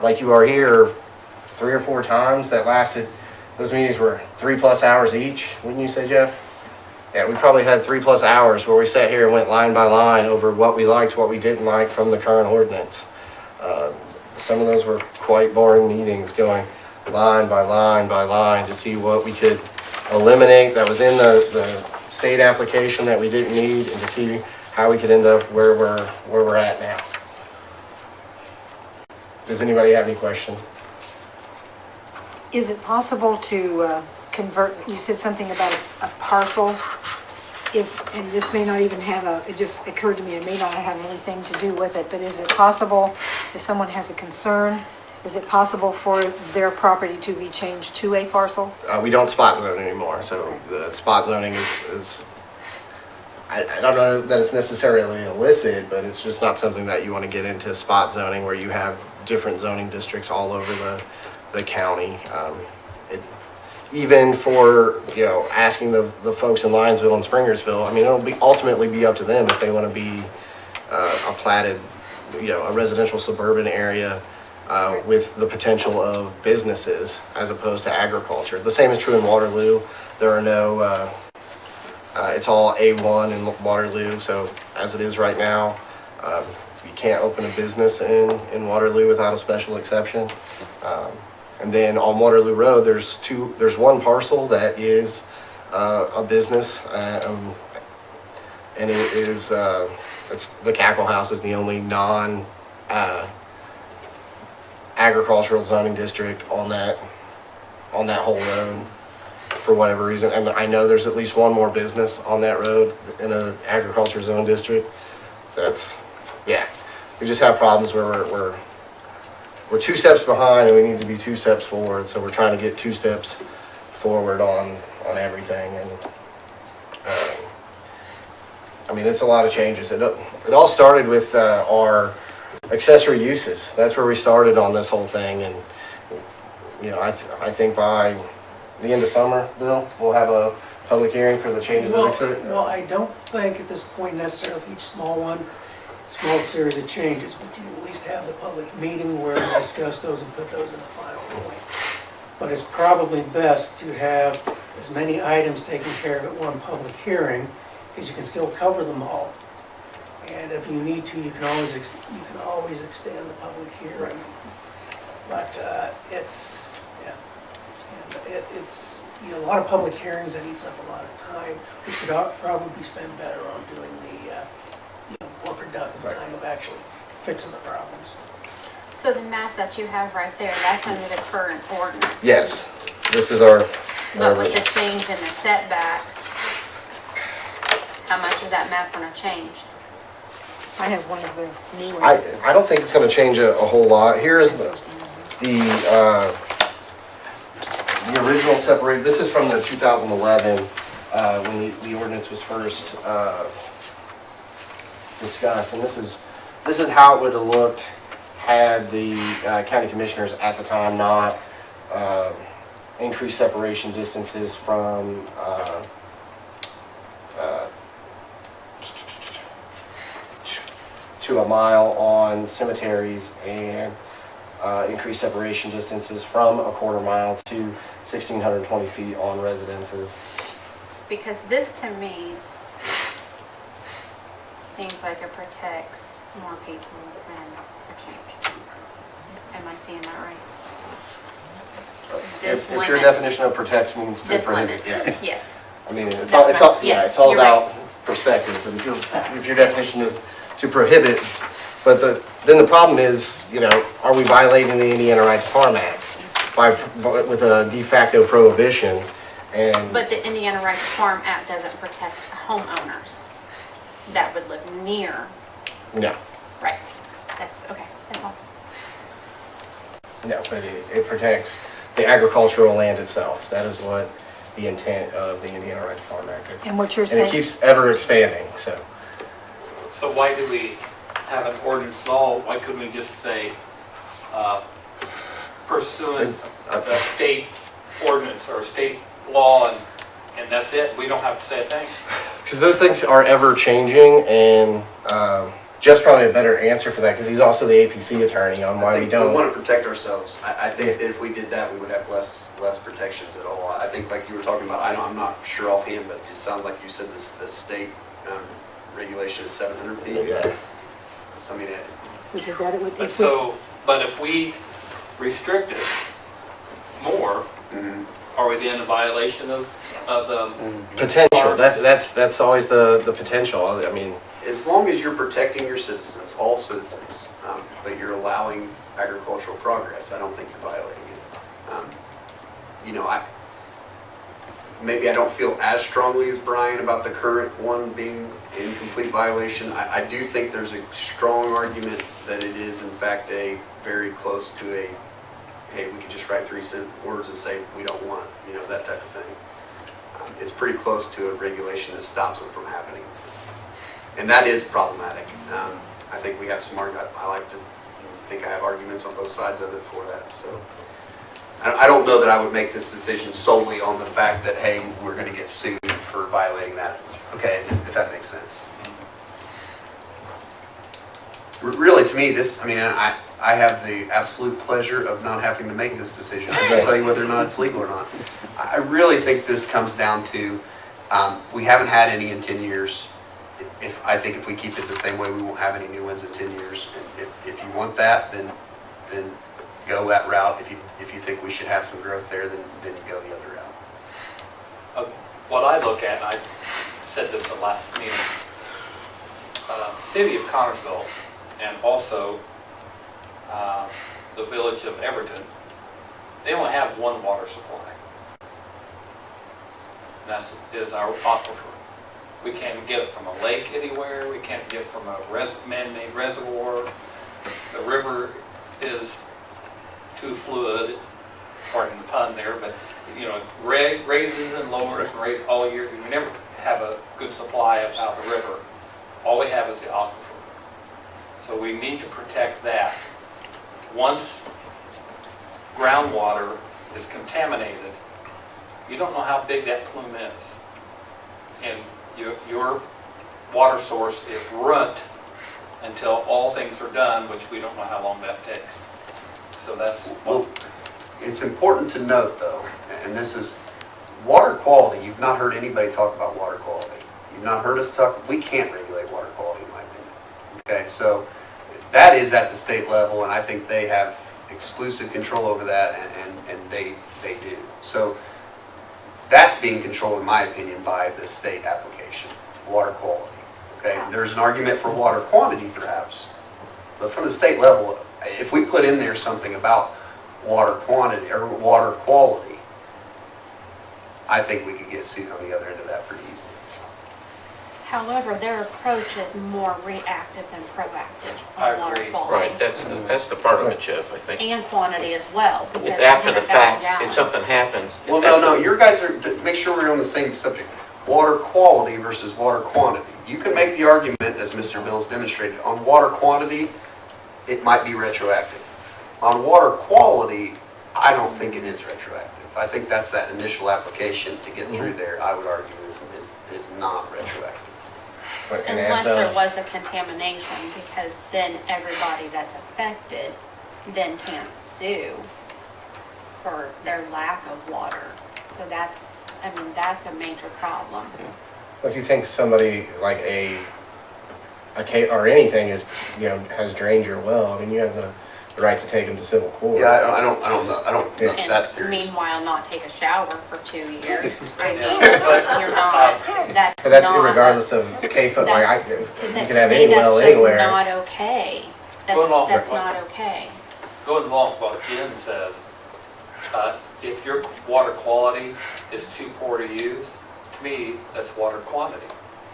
like you are here, 3 or 4 times that lasted, those meetings were 3+ hours each, wouldn't you say, Jeff? Yeah, we probably had 3+ hours where we sat here and went line by line over what we liked, what we didn't like from the current ordinance. Some of those were quite boring meetings, going line by line by line to see what we could eliminate that was in the state application that we didn't need, and to see how we could end up where we're at now. Does anybody have any questions? Is it possible to convert, you said something about a parcel, and this may not even have it just occurred to me, it may not have anything to do with it, but is it possible, if someone has a concern, is it possible for their property to be changed to a parcel? We don't spot zone anymore, so the spot zoning is I don't know that it's necessarily illicit, but it's just not something that you want to get into spot zoning where you have different zoning districts all over the county. Even for, asking the folks in Lionsville and Springersville, I mean, it'll ultimately be up to them if they want to be a platted, a residential suburban area with the potential of businesses as opposed to agriculture. The same is true in Waterloo. There are no, it's all A1 in Waterloo, so as it is right now, you can't open a business in Waterloo without a special exception. And then on Waterloo Road, there's one parcel that is a business, and it is it's the Cackle House is the only non agricultural zoning district on that whole road for whatever reason. And I know there's at least one more business on that road in an agriculture zone district. We just have problems where we're 2 steps behind and we need to be 2 steps forward. So we're trying to get 2 steps forward on everything. And I mean, it's a lot of changes. It all started with our accessory uses. That's where we started on this whole thing. And I think by the end of summer, Bill, we'll have a public hearing for the changes. Well, I don't think at this point necessarily each small series of changes, but you at least have the public meeting where we discuss those and put those in the final point. But it's probably best to have as many items taken care of at one public hearing, because you can still cover them all. And if you need to, you can always extend the public hearing. But it's a lot of public hearings, that eats up a lot of time. We could probably spend better on doing the more productive time of actually fixing the problems. So the map that you have right there, that's under the current ordinance? Yes, this is our... But with the change in the setbacks, how much is that map gonna change? I have one of the new ones. I don't think it's going to change a whole lot. Here's the original separate. This is from the 2011 when the ordinance was first discussed, and this is how it would have looked had the county commissioners at the time not increased separation distances from to a mile on cemeteries and increased separation distances from a quarter mile to 1,620 feet on residences. Because this to me seems like it protects more people than a change. Am I seeing that right? If your definition of protects means to prohibit, yes. I mean, it's all about perspective. But if your definition is to prohibit, but then the problem is, are we violating the Indiana Right to Farm Act with a de facto prohibition? But the Indiana Right to Farm Act doesn't protect homeowners that would live near. No. Right. That's okay. That's all. No, but it protects the agricultural land itself. That is what the intent of the Indiana Right to Farm Act. And what you're And saying. it keeps ever expanding, so. So why do we have an ordinance law? Why couldn't we just say pursuant the state ordinance or state law and that's it? We don't have to say a thing. Because those things are ever changing, and Jeff's probably a better answer for that, because he's also the APC attorney on why we We don't. want to protect ourselves. I think that if we did that, we would have less protections at all. I think like you were talking about, I'm not sure offhand, but it sounds like you said this, the state regulation is 700 feet. Yeah. So I mean, If we did that, it would. But if we- but if we restrict it more, are we then in violation of the? Potential, that's always the potential. I mean, as long as you're protecting your citizens, all citizens, but you're allowing agricultural progress, I don't think you're violating it. You know, maybe I don't feel as strongly as Brian about the current one being in complete violation. I do think there's a strong argument that it is in fact a very close to a, hey, we could just write 3 words and say we don't want, you know, that type of thing. It's pretty close to a regulation that stops them from happening. And that is problematic. I think we have some arguments. I like to think I have arguments on both sides of it for that. So I don't know that I would make this decision solely on the fact that, hey, we're going to get sued for violating that. Okay, if that makes sense. Really, to me, this, I mean, I have the absolute pleasure of not having to make this decision. I just tell you whether or not it's legal or not. I really think this comes down to, we haven't had any in 10 years. I think if we keep it the same way, we won't have any new ones in 10 years. If you want that, then go that route. If you think we should have some growth there, then you go the other route. What I look at, and I said this at last meeting, City of Connersville and also the village of Everton, they only have one water supply. And that is our aquifer. We can't get it from a lake anywhere. We can't get it from a man-made reservoir. The river is too fluid, pardon the pun there, but you know, raises and lowers and raises all year. We never have a good supply out the river. All we have is the aquifer. So we need to protect that. Once groundwater is contaminated, you don't know how big that plume is. And your water source is ruined until all things are done, which we don't know how long that takes. So that's well, it's important to note though, and this is water quality. You've not heard anybody talk about water quality. You've not heard us talk. We can't regulate water quality, in my opinion. Okay, so that is at the state level, and I think they have exclusive control over that, and they do. So that's being controlled, in my opinion, by the state application, water quality. Okay, there's an argument for water quantity, perhaps, but from the state level, if we put in there something about water quantity or water quality, I think we could get sued on the other end of that pretty easily. However, their approach is more reactive than proactive I on water agree. quality. Right, that's the part of it, Jeff, I think. And quantity as well. because It's after the 100,000 fact, if gallons. something happens. it's Well, no, after- your guys are, to make sure we're on the same subject. Water quality versus water quantity. You can make the argument, as Mr. Mills demonstrated, on water quantity, it might be retroactive. On water quality, I don't think it is retroactive. I think that's that initial application to get through there, I would argue, is not retroactive. Unless there was a contamination, because then everybody that's affected then can't sue for their lack of water. So that's, I mean, that's a major problem. if you think somebody like a or anything is, you know, has drained your well, I mean, you have the right to take them to civil court. Yeah, I don't know that And theory. meanwhile, not take a shower for 2 years. I mean, But, you're not, that's But that's not- regardless of K-foot, like, that's- you to can to have me, any that's well just anywhere. not okay. Going along That's with what- not okay. Going along with what Jen says, if your water quality is too poor to use, to me, that's water quantity.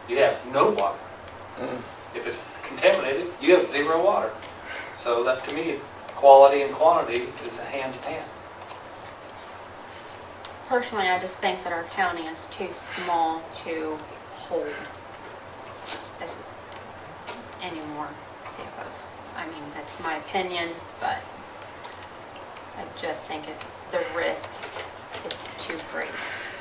You have no water. If it's contaminated, you have zero water. So that, to me, quality and quantity is a hand in hand. personally, I just think that our county is too small to hold as any more CFOs. I mean, that's my opinion, but I just think the risk is too great.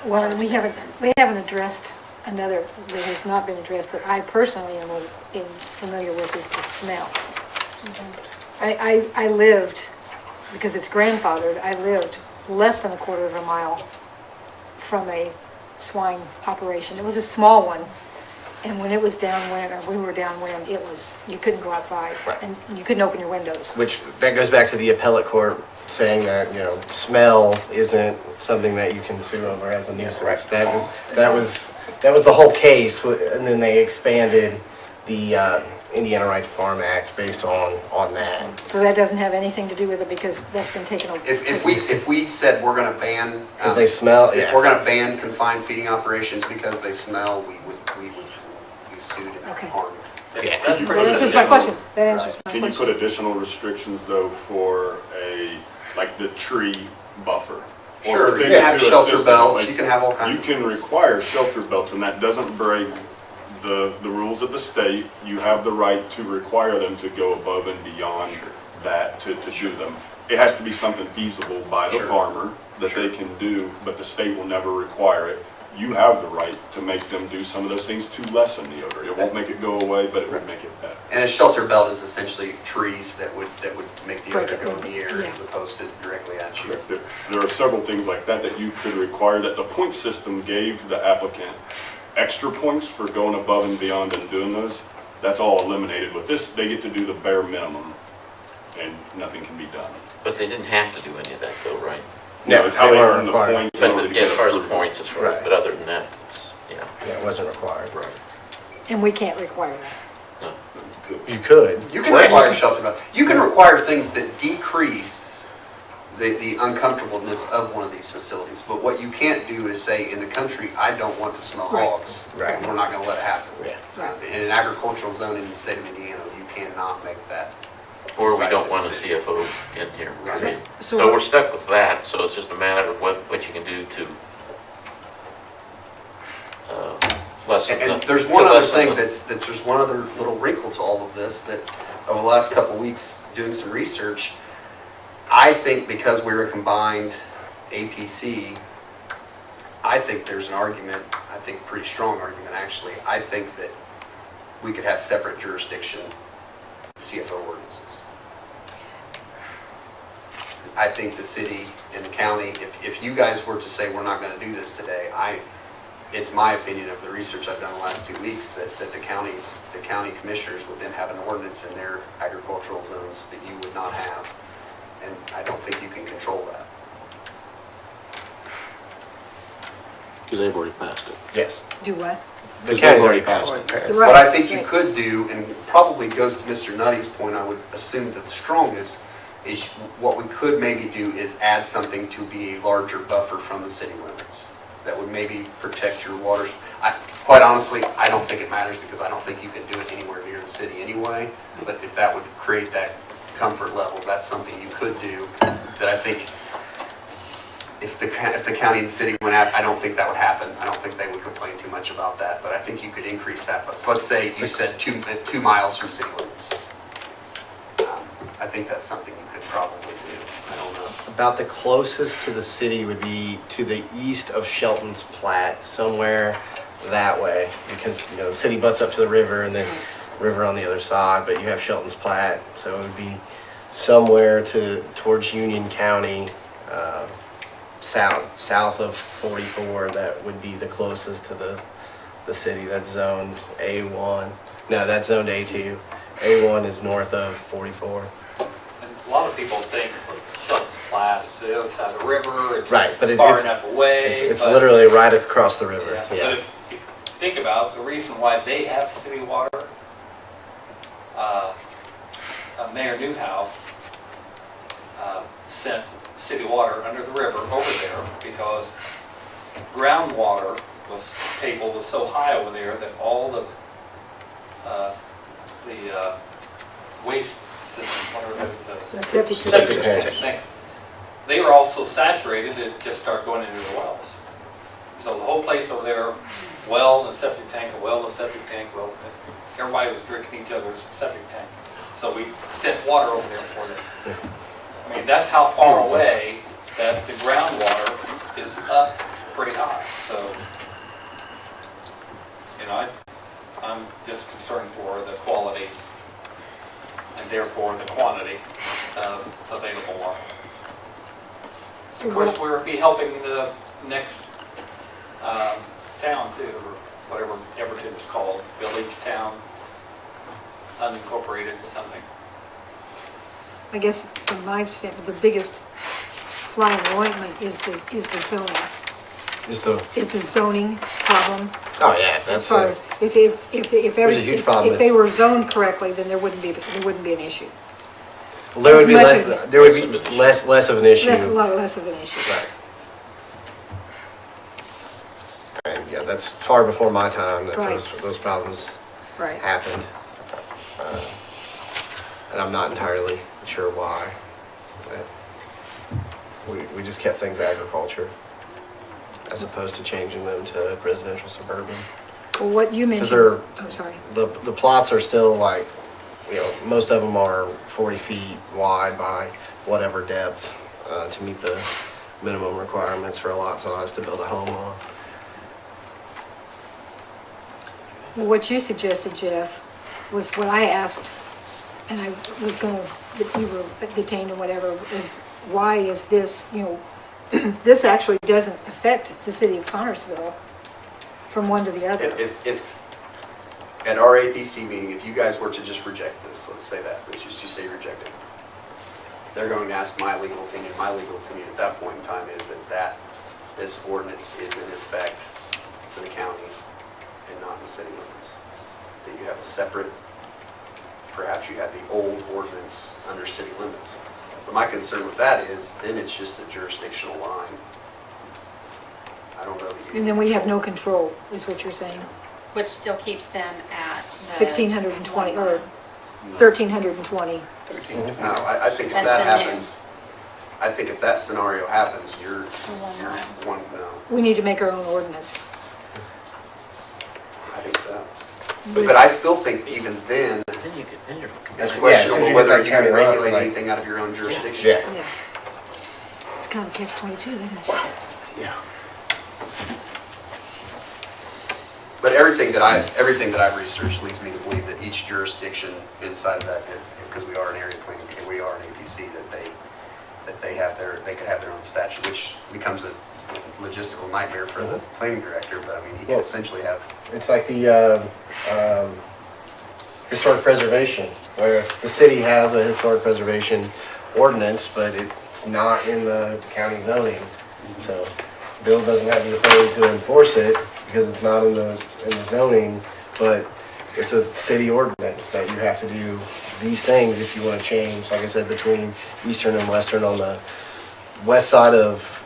Well, for and our we citizens. haven't addressed another that has not been addressed that I personally am familiar with is the smell. I lived, because it's grandfathered, I lived less than a quarter of a mile from a swine operation. It was a small one. And when it was downwind, or we were downwind, you couldn't go outside. And you couldn't open your windows. Which, that goes back to the appellate court saying that, smell isn't something that you can sue over as a nuisance. That was the whole case, and then they expanded the Indiana Right to Farm Act based on that. So that doesn't have anything to do with it because that's been taken over. If we said we're gonna ban. 'Cause they smell, If yeah. we're gonna ban confined feeding operations because they smell, we would be sued and Okay. harmed. Yeah. That's That pretty answers my question. That answers my Can you question. put additional restrictions though for like the tree buffer? Or Sure, for you things can have to shelter assist belts, like, you can have all kinds of You can things. require shelter belts, and that doesn't break the rules of the state. You have the right to require them to go above and beyond that to do them. It has to be something feasible by the farmer that they can do, but the state will never require it. You have the right to make them do some of those things to lessen the odor. It won't make it go away, but it would make it better. And a shelter belt is essentially trees that would make the Break odor it. go in the air Yeah. as opposed to directly at you. There are several things like that that you could require, that the point system gave the applicant extra points for going above and beyond and doing those. That's all eliminated. With this, they get to do the bare minimum, and nothing can be done. But they didn't have to do any of that though, right? No, it's how they earn the required. points. But in order to as get far as the approved. points, Right. but other than that, it's, Yeah, it wasn't required. Right. And we can't require that. You could. You can require shelter belts. You can require things that decrease the uncomfortableness of one of these facilities. But what you can't do is say, in the country, I don't want to smell Right. hogs. Right. We're not gonna let it happen. Yeah. Right. In an agricultural zone in the state of Indiana, you cannot make that. Or we don't precise want a decision. CFO in here. I Right. mean, So So what- we're stuck with that, so it's just a matter of what you can do to lessen the. And there's to one other lessen thing the- there's one other little wrinkle to all of this, that over the last couple of weeks doing some research, I think because we're a combined APC, I think there's an argument, I think pretty strong argument actually, I think that we could have separate jurisdiction CFO ordinances. I think the city and the county, if you guys were to say we're not gonna do this today, it's my opinion of the research I've done the last 2 weeks that the county commissioners would then have an ordinance in their agricultural zones that you would not have. And I don't think you can control that. Because they've already passed it. Yes. Do what? The county's already passed it. Right. What I think you Right. could do, and probably goes to Mr. Nutty's point, I would assume that the strongest, is what we could maybe do is add something to be a larger buffer from the city limits. That would maybe protect your waters. Quite honestly, I don't think it matters because I don't think you can do it anywhere near the city anyway. But if that would create that comfort level, that's something you could do that I think if the county and the city went out, I don't think that would happen. I don't think they would complain too much about that, but I think you could increase that. But let's say you said 2 miles from city limits. I think that's something you could probably do. I don't know. About the closest to the city would be to the east of Shelton's Plat, somewhere that way, because, the city butts up to the river and then river on the other side, but you have Shelton's Plat, so it would be somewhere towards Union County, south of 44, that would be the closest to the city. That's zoned A1. No, that's zoned A2. A1 is north of 44. And a lot of people think Shelton's Plat is the other side of the river, it's Right, but far it's enough away. It's but- literally right across the river. Yeah, Yeah. but if you think about the reason why they have city water, Mayor Newhouse sent city water under the river over there because groundwater table was so high over there that all the waste system, whatever it is. Septic Septic system. system, thanks. they were all so saturated, it just started going into the wells. So the whole place over there, well and a septic tank, a well and a septic tank, well, everybody was drinking each other's septic tank. So we sent water over there for them. I mean, that's how far away that the groundwater is up pretty high. So, you know, I'm just concerned for the quality and therefore the quantity of available water. So Of course, we'll be helping the next town too, or whatever Everton is called, village, town, unincorporated, something. I guess from my standpoint, the biggest fly in the ointment is the zoning. Is the zoning problem. Oh, yeah, As that's, far as, if There's a huge problem if they with- were zoned correctly, then there wouldn't be an issue. there would be, as much of it. there would be less of an issue. A lot less of an issue. Right. And yeah, that's far before my time that Right. those problems Right. happened. And I'm not entirely sure why. But we just kept things agriculture as opposed to changing them to residential suburban. Well, what you Because mentioned, I'm sorry. the plots are still like, you know, most of them are 40 feet wide by whatever depth to meet the minimum requirements for a lot size to build a home on. Well, what you suggested, Jeff, was what I asked, and I was gonna, that you were detained or whatever, is why is this, you know, this actually doesn't affect the city of Connersville from one to the other. If, at our APC meeting, if you guys were to just reject this, let's say that, let's just say reject it, they're going to ask my legal opinion. My legal opinion at that point in time is that this ordinance is in effect for the county and not the city limits. That you have a separate, perhaps you have the old ordinance under city limits. But my concern with that is, then it's just a jurisdictional line. I don't know that you. And then we have no control, is what you're saying. Which still keeps them at the 1,620, or 1,320. No, I think if That's that the new. happens, I think if that scenario happens, you're one, no, We need to make our own ordinance. I think so. But I still think even then, Then you're it's Yeah, questionable since you whether get you that can county road, regulate like- anything out of your own jurisdiction. Yeah. Yeah. It's kind of catch-22, isn't it? Yeah. But everything that I've researched leads me to believe that each jurisdiction inside of that, because we are an area planning, and we are an APC, that they could have their own statute, which becomes a logistical nightmare for the planning director, but I mean, he can Well- essentially have. It's like the historic preservation, where the city has a historic preservation ordinance, but it's not in the county zoning. So Bill doesn't have the authority to enforce it because it's not in the zoning, but it's a city ordinance that you have to do these things if you want to change, like I said, between Eastern and Western on the west side of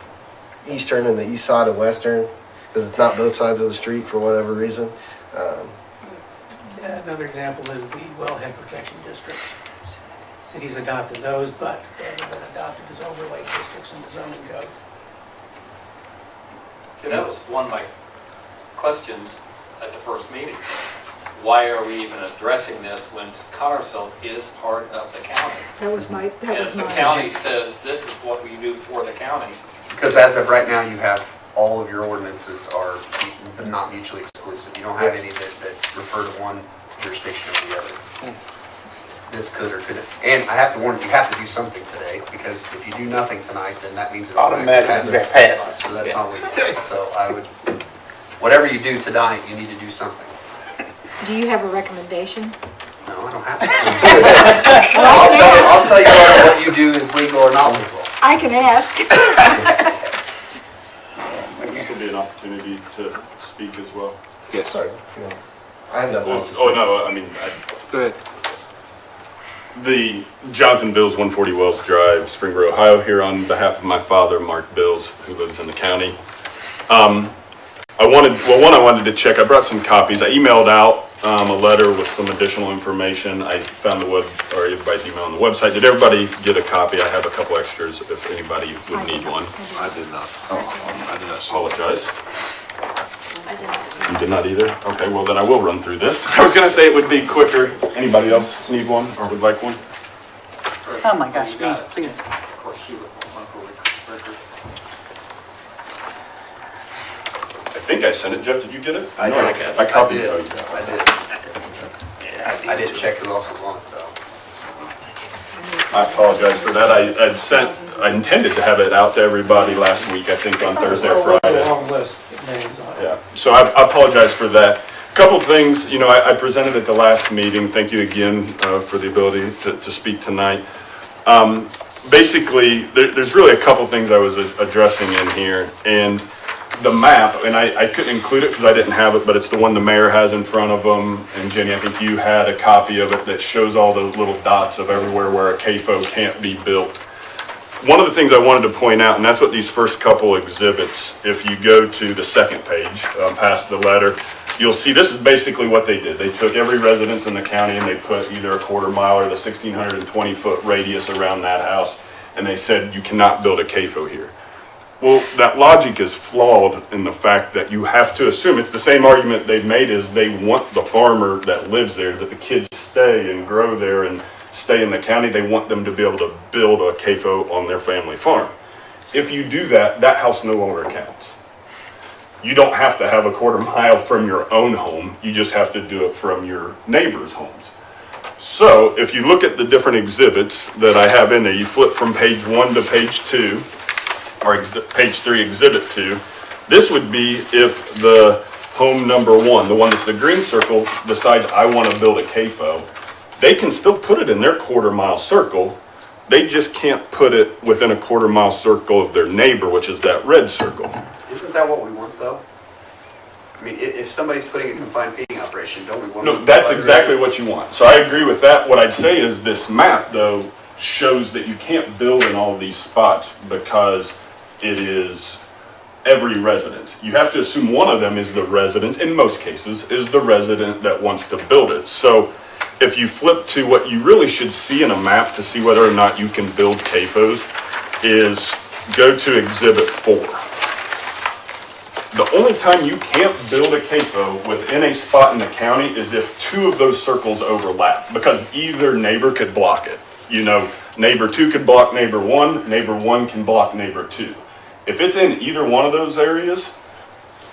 Eastern and the east side of Western, because it's not both sides of the street for whatever reason. Another example is the wellhead protection district. Cities adopted those, but they haven't been adopted as overlay districts in the zoning code. See, that was one of my questions at the first meeting. Why are we even addressing this when Connersville is part of the county? That was my. And if the county says this is what we do for the county, Because as of right now, you have, all of your ordinances are not mutually exclusive. You don't have any that refer to one jurisdiction or the other. This could or couldn't. And I have to warn you, you have to do something today, because if you do nothing tonight, then that means it Automatically passes. So that's not what you do. So I would, whatever you do tonight, you need to do something. Do you have a recommendation? No, I don't have to. I'll tell you whether what you do is legal or not legal. I can ask. This will be an opportunity to speak as well. Yes. Sorry. I have nothing else to say. Oh, no, I mean, Go ahead. The Jonathan Bills, 140 Wells Drive, Springboro, Ohio, here on behalf of my father, Mark Bills, who lives in the county. I wanted to check, I brought some copies. I emailed out a letter with some additional information. I found everybody's email on the website. Did everybody get a copy? I have a couple extras if anybody would need one. I did not. I did not. Apologize. I did not see. You did not either? Okay, well then I will run through this. I was gonna say it would be quicker. Anybody else need one or would like one? Oh my gosh, me, please. Of course, she would want one for records. I think I sent it. Jeff, did you get it? I No, did. I copied I it. did. Oh, you got it. I did. I didn't check who else was on it though. I apologize for that. I intended to have it out to everybody last week, I think on Thursday or Friday. A long list of names on it. Yeah, so I apologize for that. Couple things, you know, I presented at the last meeting. Thank you again for the ability to speak tonight. Basically, there's really a couple things I was addressing in here. And the map, and I couldn't include it because I didn't have it, but it's the one the mayor has in front of him. And Jenny, I think you had a copy of it that shows all those little dots of everywhere where a CAFO can't be built. One of the things I wanted to point out, and that's what these first couple exhibits, if you go to the second page, past the letter, you'll see this is basically what they did. They took every residence in the county and they put either a quarter mile or the 1,620 foot radius around that house, and they said you cannot build a CAFO here. Well, that logic is flawed in the fact that you have to assume, it's the same argument they've made, is they want the farmer that lives there, that the kids stay and grow there and stay in the county, they want them to be able to build a CAFO on their family farm. If you do that, that house no longer counts. You don't have to have a quarter mile from your own home, you just have to do it from your neighbor's homes. So if you look at the different exhibits that I have in there, you flip from page 1 to page 2, or page 3, exhibit 2, this would be if the home number 1, the one that's the green circle, decides I want to build a CAFO, they can still put it in their quarter mile circle, they just can't put it within a quarter mile circle of their neighbor, which is that red circle. Isn't that what we want though? I mean, if somebody's putting a confined feeding operation, don't we want? No, that's exactly what you want. So I agree with that. What I'd say is this map though shows that you can't build in all of these spots because it is every resident. You have to assume one of them is the resident, in most cases, is the resident that wants to build it. So if you flip to what you really should see in a map to see whether or not you can build CAFOs is go to exhibit 4. The only time you can't build a CAFO within a spot in the county is if 2 of those circles overlap, because either neighbor could block it. You know, neighbor 2 could block neighbor 1, neighbor 1 can block neighbor 2. If it's in either one of those areas,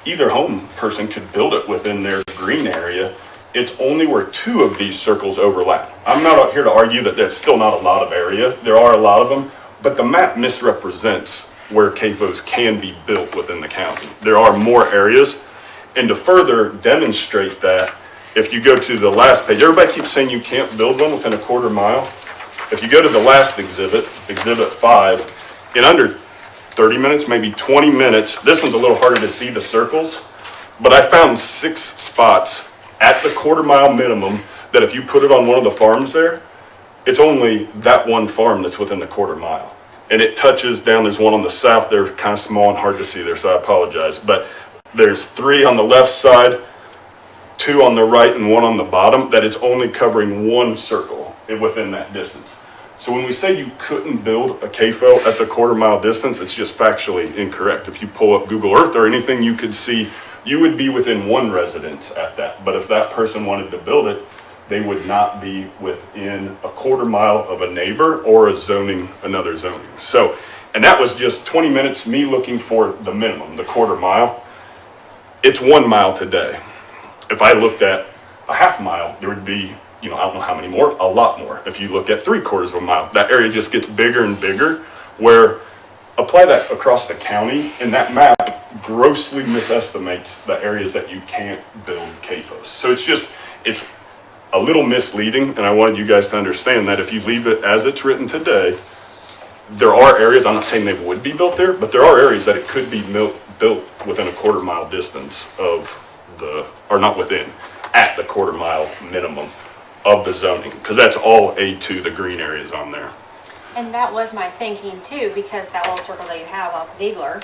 either home person could build it within their green area. It's only where 2 of these circles overlap. I'm not here to argue that there's still not a lot of area. There are a lot of them, but the map misrepresents where CAFOs can be built within the county. There are more areas, and to further demonstrate that, if you go to the last page, everybody keeps saying you can't build one within a quarter mile. If you go to the last exhibit, exhibit 5, in under 30 minutes, maybe 20 minutes, this one's a little harder to see the circles, but I found 6 spots at the quarter mile minimum that if you put it on one of the farms there, it's only that one farm that's within the quarter mile. And it touches down, there's one on the south, they're kind of small and hard to see there, so I apologize. But there's 3 on the left side, 2 on the right, and 1 on the bottom, that it's only covering 1 circle within that distance. So when we say you couldn't build a CAFO at the quarter mile distance, it's just factually incorrect. If you pull up Google Earth or anything, you could see you would be within 1 residence at that. But if that person wanted to build it, they would not be within a quarter mile of a neighbor or another zoning. So, and that was just 20 minutes, me looking for the minimum, the quarter mile. It's 1 mile today. If I looked at a half mile, there would be, I don't know how many more, a lot more. If you look at 3/4 of a mile, that area just gets bigger and bigger, where apply that across the county, and that map grossly misestimates the areas that you can't build CAFOs. So it's a little misleading, and I wanted you guys to understand that if you leave it as it's written today, there are areas, I'm not saying they would be built there, but there are areas that it could be built within a quarter mile distance of or not within, at the quarter mile minimum of the zoning, because that's all A2, the green areas on there. And that was my thinking too, because that little circle that you have off Ziegler,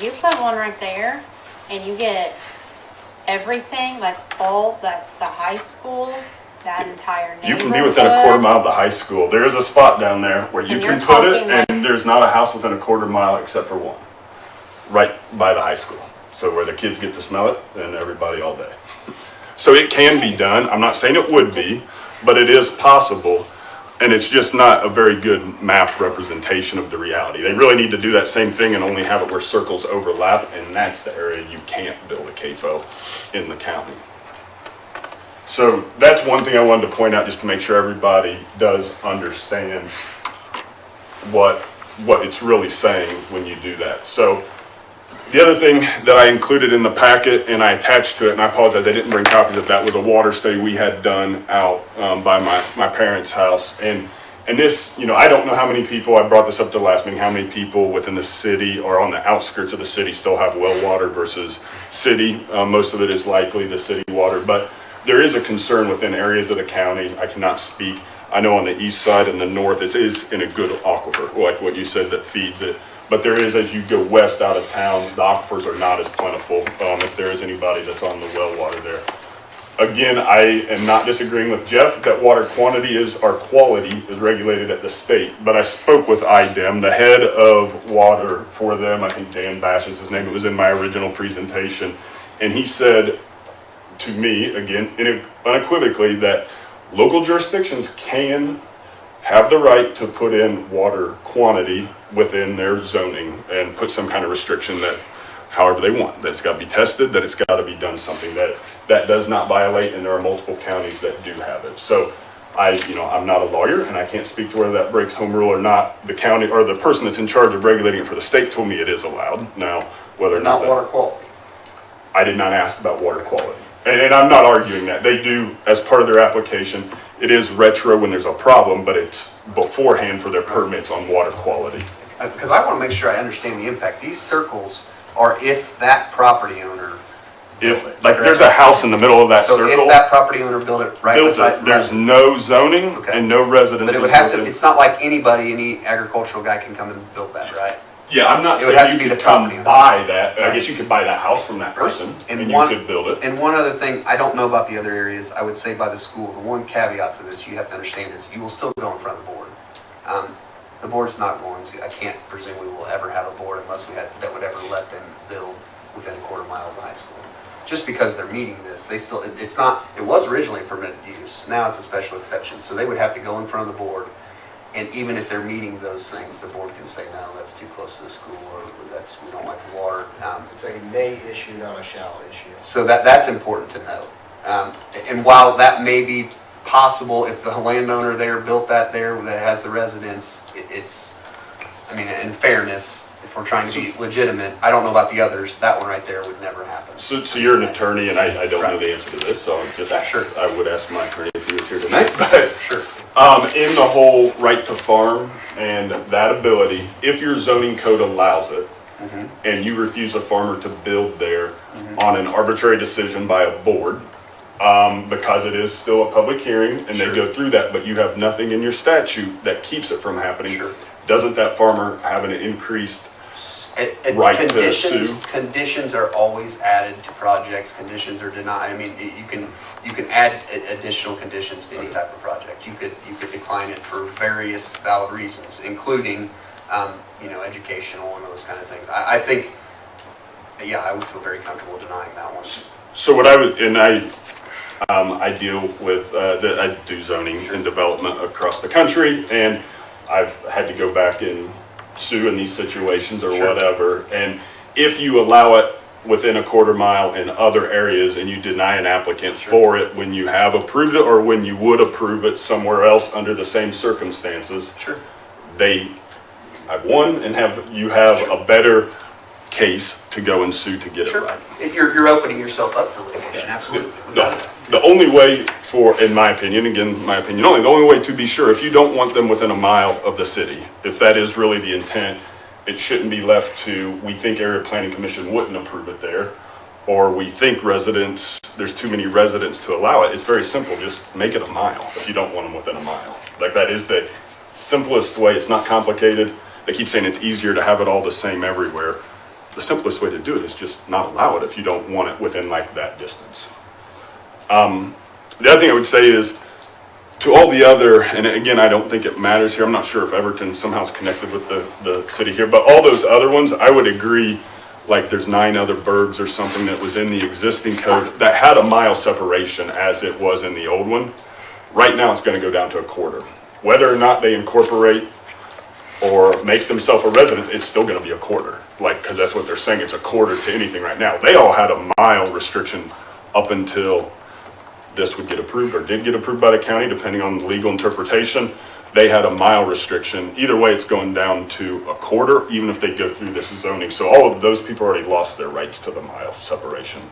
you put one right there and you get everything, like all, like the high school, that entire neighborhood? You can be within a quarter mile of the high school. There is a spot down there where you And can you're put it, talking like- and there's not a house within a quarter mile except for one, right by the high school. So where the kids get to smell it, and everybody all day. So it can be done. I'm not saying it would be, but it is possible. And it's just not a very good map representation of the reality. They really need to do that same thing and only have it where circles overlap, and that's the area you can't build a CAFO in the county. So that's one thing I wanted to point out, just to make sure everybody does understand what it's really saying when you do that. So the other thing that I included in the packet and I attached to it, and I apologize, I didn't bring copies of that, was a water study we had done out by my parents' house. And this, you know, I don't know how many people, I brought this up to the last meeting, how many people within the city or on the outskirts of the city still have well water versus city. Most of it is likely the city water, but there is a concern within areas of the county. I cannot speak. I know on the east side and the north, it is in a good aquifer, like what you said, that feeds it. But there is, as you go west out of town, the aquifers are not as plentiful, if there is anybody that's on the well water there. Again, I am not disagreeing with Jeff that water quantity or quality is regulated at the state. But I spoke with IDEM, the head of water for them, I think Dan Bash is his name, it was in my original presentation. And he said to me, again, unequivocally, that local jurisdictions can have the right to put in water quantity within their zoning and put some kind of restriction that however they want, that it's got to be tested, that it's got to be done something that does not violate, and there are multiple counties that do have it. So I'm not a lawyer and I can't speak to whether that breaks home rule or not. The county or the person that's in charge of regulating it for the state told me it is allowed. Now, whether or not water quality. I did not ask about water quality. And I'm not arguing that. They do, as part of their application, it is retro when there's a problem, but it's beforehand for their permits on water quality. Because I want to make sure I understand the impact. These circles are if that property owner If, like, there's a house in the middle of that So circle. if that property owner built it right builds beside. it, there's no zoning and no residences. But it would have to, within- it's not like anybody, any agricultural guy can come and build that, right? Yeah, I'm not It would have saying to you be could the come property owner. buy that. I guess you could buy that house from that person and you one- could build it. And one other thing, I don't know about the other areas, I would say by the school, the one caveat to this you have to understand is you will still go in front of the board. The board's not going to, I can't presume we will ever have a board unless that would ever let them build within a quarter mile of the high school. Just because they're meeting this, they still, it's not, it was originally permitted use, now it's a special exception. So they would have to go in front of the board, and even if they're meeting those things, the board can say, no, that's too close to the school, or that's, we don't like the water. It's a may issue, not a shall issue. So that's important to note. And while that may be possible, if the landowner there built that there that has the residence, it's, I mean, in fairness, if we're trying to be legitimate, I don't know about the others, that one right there would never happen. So you're an attorney, and I don't know the answer to this, so I'm just, I would ask my attorney if he was here tonight, but. Sure. In the whole right to farm and that ability, if your zoning code allows it, and you refuse a farmer to build there on an arbitrary decision by a board, because it is still a public hearing, and they go through that, but you have nothing in your statute that keeps it from happening, doesn't that farmer have an increased right to sue? Conditions are always added to projects, conditions are denied. I mean, you can add additional conditions to any type of project. You could decline it for various valid reasons, including, educational and those kind of things. I think, yeah, I would feel very comfortable denying that one. So what I would, and I deal with, I do zoning and development across the country, and I've had to go back and sue in these situations or whatever. And if you allow it within a quarter mile in other areas and you deny an applicant for it when you have approved it or when you would approve it somewhere else under the same circumstances, I've won and you have a better case to go and sue to get it right. You're opening yourself up to litigation, absolutely. The only way in my opinion, again, my opinion only, the only way to be sure, if you don't want them within a mile of the city, if that is really the intent, it shouldn't be left to, we think Area Planning Commission wouldn't approve it there, or we think there's too many residents to allow it. It's very simple, just make it a mile if you don't want them within a mile. Like, that is the simplest way, it's not complicated. They keep saying it's easier to have it all the same everywhere. the simplest way to do it is just not allow it if you don't want it within like that distance. The other thing I would say is, to all the other, and again, I don't think it matters here, I'm not sure if Everton somehow is connected with the city here, but all those other ones, I would agree, like there's 9 other burgs or something that was in the existing code that had a mile separation as it was in the old one. Right now, it's gonna go down to a quarter. Whether or not they incorporate or make themselves a resident, it's still gonna be a quarter. Like, cause that's what they're saying, it's a quarter to anything right now. They all had a mile restriction up until this would get approved or did get approved by the county, depending on the legal interpretation. They had a mile restriction. Either way, it's going down to a quarter, even if they go through this zoning. So all of those people already lost their rights to the mile separation.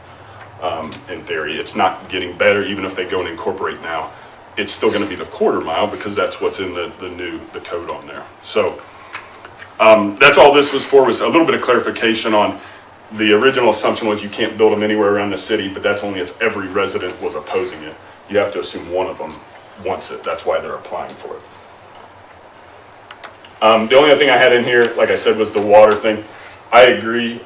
In theory, it's not getting better, even if they go and incorporate now. It's still gonna be the quarter mile because that's what's in the code on there. So that's all this was for, was a little bit of clarification on the original assumption was you can't build them anywhere around the city, but that's only if every resident was opposing it. You have to assume one of them wants it. That's why they're applying for it. The only other thing I had in here, like I said, was the water thing. I agree.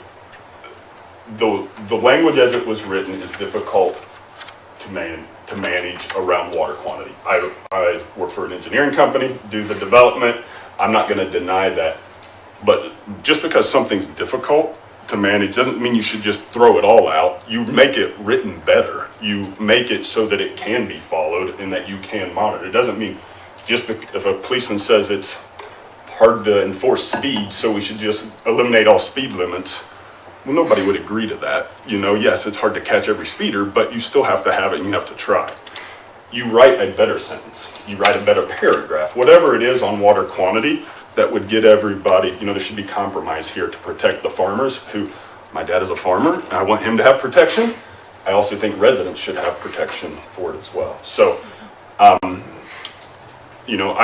The language as it was written is difficult to manage around water quantity. I work for an engineering company, do the development. I'm not going to deny that. But just because something's difficult to manage doesn't mean you should just throw it all out. You make it written better. You make it so that it can be followed and that you can monitor. It doesn't mean just if a policeman says it's hard to enforce speed, so we should just eliminate all speed limits. Well, nobody would agree to that. You know, yes, it's hard to catch every speeder, but you still have to have it and you have to try. You write a better sentence. You write a better paragraph. Whatever it is on water quantity, that would get everybody, you know, there should be compromise here to protect the farmers who, my dad is a farmer, and I want him to have protection. I also think residents should have protection for it as well. So, you know,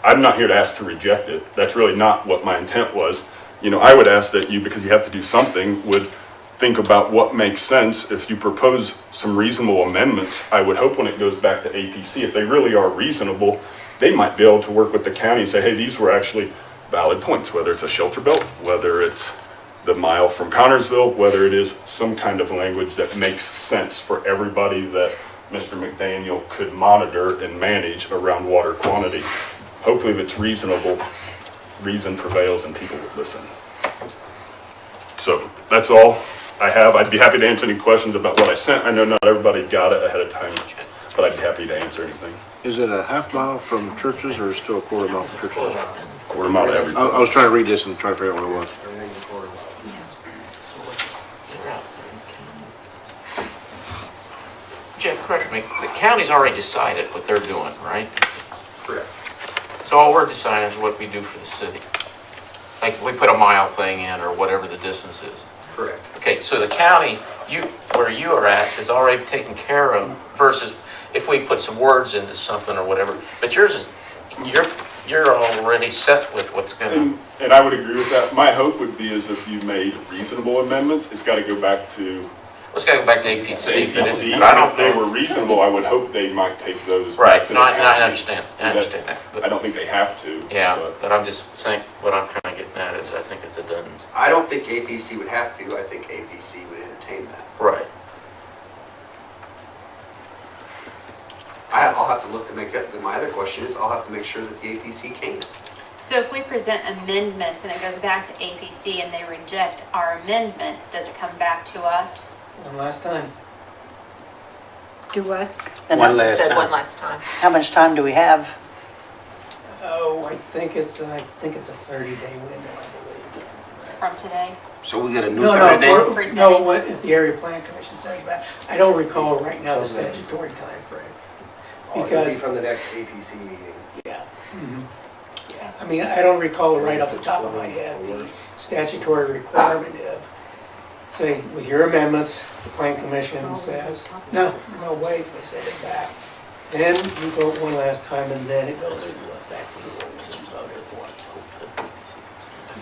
I'm not here to ask to reject it. That's really not what my intent was. You know, I would ask that you, because you have to do something, would think about what makes sense. If you propose some reasonable amendments, I would hope when it goes back to APC, if they really are reasonable, they might be able to work with the county and say, hey, these were actually valid points, whether it's a shelter belt, whether it's the mile from Connorsville, whether it is some kind of language that makes sense for everybody that Mr. McDaniel could monitor and manage around water quantity. Hopefully if it's reasonable, reason prevails and people would listen. So that's all I have. I'd be happy to answer any questions about what I sent. I know not everybody got it ahead of time, but I'd be happy to answer anything. Is it a half mile from churches or is it still a quarter mile from churches? Quarter mile to everything. I was trying to read this and try to figure out what it was. Jeff, correct me, the county's already decided what they're doing, right? Correct. So all we're deciding is what we do for the city. Like if we put a mile thing in or whatever the distance is. Correct. Okay, so the county, where you are at is already taken care of versus if we put some words into something or whatever. But yours is, you're already set with what's gonna. And I would agree with that. My hope would be is if you made reasonable amendments, it's gotta go back to Let's go back to APC. APC. But I don't If they know. were reasonable, I would hope they might take those. Right, back to no, the I county. understand, I understand that. But- I don't think they have to. Yeah, but I'm just saying, what I'm kind of getting at is I think it's a done. I don't think APC would have to. I think APC would entertain that. Right. I'll have to look to make up, my other question is, I'll have to make sure that the APC can. So if we present amendments and it goes back to APC and they reject our amendments, does it come back to us? One last time. Do what? And One how- last Said time. one last time. How much time do we have? Oh, I think it's a 30-day window, I believe. From today? So we get a new No, 30 day? no, Presenting. no, what if the area plan commission says that? I don't recall right now the statutory timeframe. Oh, it'll be Because, from the next APC meeting. yeah. Yeah, I mean, I don't recall right off the top of my head the statutory requirement of, say, with your amendments, the plan commission says, no, wait, they send it back. Then you vote one last time and then it goes into effect for the rules and voted for.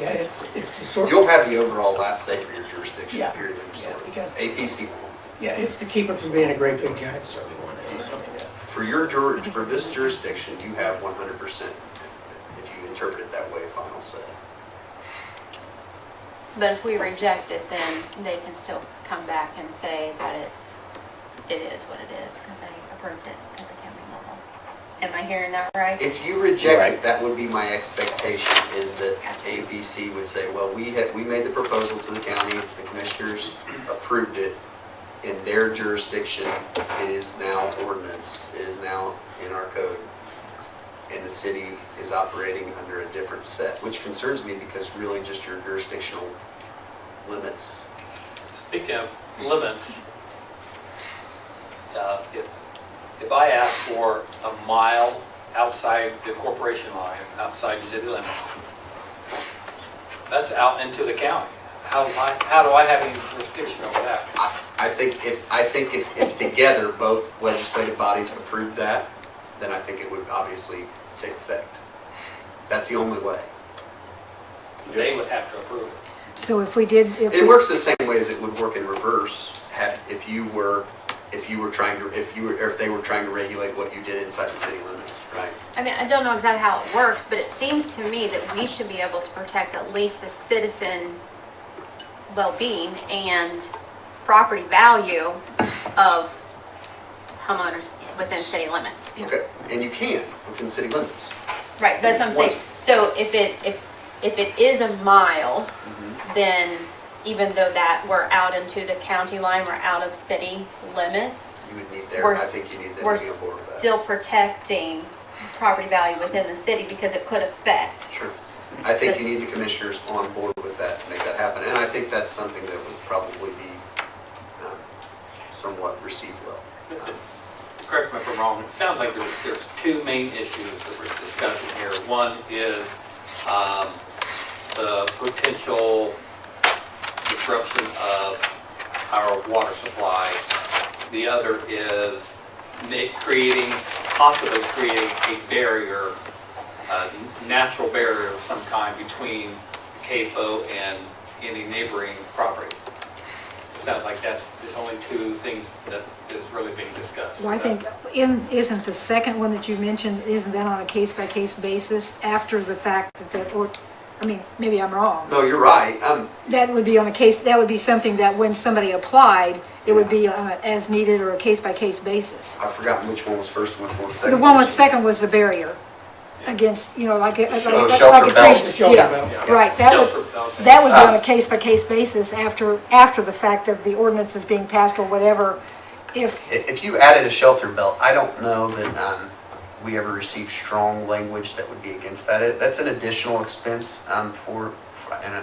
Yeah, it's the sort. You'll have the overall last say for your jurisdiction, Yeah. period. Yeah, because, APC, yeah, it's to keep it from being a great big giant circle. for for this jurisdiction, you have 100%, if you interpret it that way, final say. But if we reject it, then they can still come back and say that it is what it is, because they approved it at the county level. Am I hearing that right? If you reject it, that would be my expectation, is that ABC would say, well, we made the proposal to the county, the commissioners approved it. In their jurisdiction, it is now ordinance, it is now in our code. And the city is operating under a different set, which concerns me because really just your jurisdictional limits. Speaking of limits, if I ask for a mile outside the corporation line, outside city limits, that's out into the county. How do I have any jurisdiction over that? I think if together both legislative bodies approved that, then I think it would obviously take effect. That's the only way. They would have to approve it. So if we did, It works the same way as it would work in reverse, if they were trying to regulate what you did inside the city limits, right? I mean, I don't know exactly how it works, but it seems to me that we should be able to protect at least the citizen well-being and property value of homeowners within city limits. Okay, and you can within city limits. Right, that's what I'm saying. So if it is a mile, then even though that we're out into the county line, we're out of city limits, You would need I think you need them we're to be on board with that. still protecting property value within the city because it could affect. Sure. I think you need the commissioners on board with that to make that happen, and I think that's something that would probably be somewhat received well. Correct me if I'm wrong, it sounds like there's two main issues that we're discussing here. One is the potential disruption of our water supply. The other is possibly creating a barrier, a natural barrier of some kind between CAFO and any neighboring property. It sounds like that's the only two things that is really being discussed. well, I think, isn't the second one that you mentioned, isn't that on a case-by-case basis after the fact I mean, maybe I'm wrong. No, you're right. That would be on a case, that would be something that when somebody applied, it would be on an as needed or a case-by-case basis. I've forgotten which one was first and which one was second. The one with second was the barrier against, like a shelter belt. Yeah, right, that would be on a case-by-case basis after the fact of the ordinance is being passed or whatever. If you added a shelter belt, I don't know that we ever received strong language that would be against that. That's an additional expense and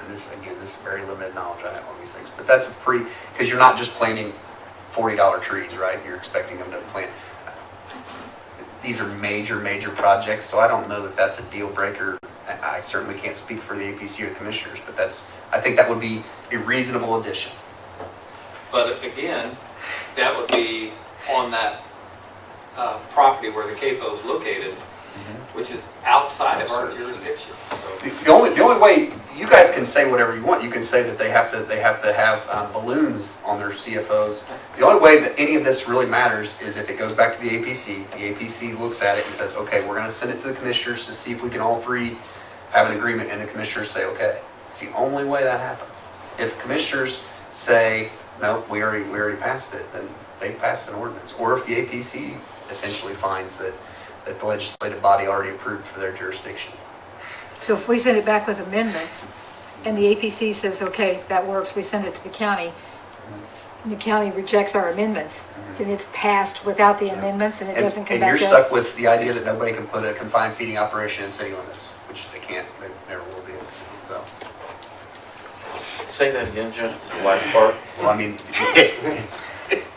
this is very limited knowledge I have on these things, but that's because you're not just planting $40 trees, right? You're expecting them to plant. These are major projects, so I don't know that that's a deal breaker. I certainly can't speak for the APC or the commissioners, but I think that would be a reasonable addition. But again, that would be on that property where the CAFO is located, which is outside of our jurisdiction. So. The only way, you guys can say whatever you want. You can say that they have to have balloons on their CFOs. The only way that any of this really matters is if it goes back to the APC. The APC looks at it and says, okay, we're going to send it to the commissioners to see if we can all three have an agreement, and the commissioners say, okay. It's the only way that happens. If the commissioners say, no, we already passed it, then they passed an ordinance. Or if the APC essentially finds that the legislative body already approved for their jurisdiction. So if we send it back with amendments, and the APC says, okay, that works, we send it to the county, and the county rejects our amendments, then it's passed without the amendments, and it doesn't come back to us? And you're stuck with the idea that nobody can put a confined feeding operation in city limits, which they can't, they never will be able to, so. Say that again, Jeff, the last part. Well, I mean,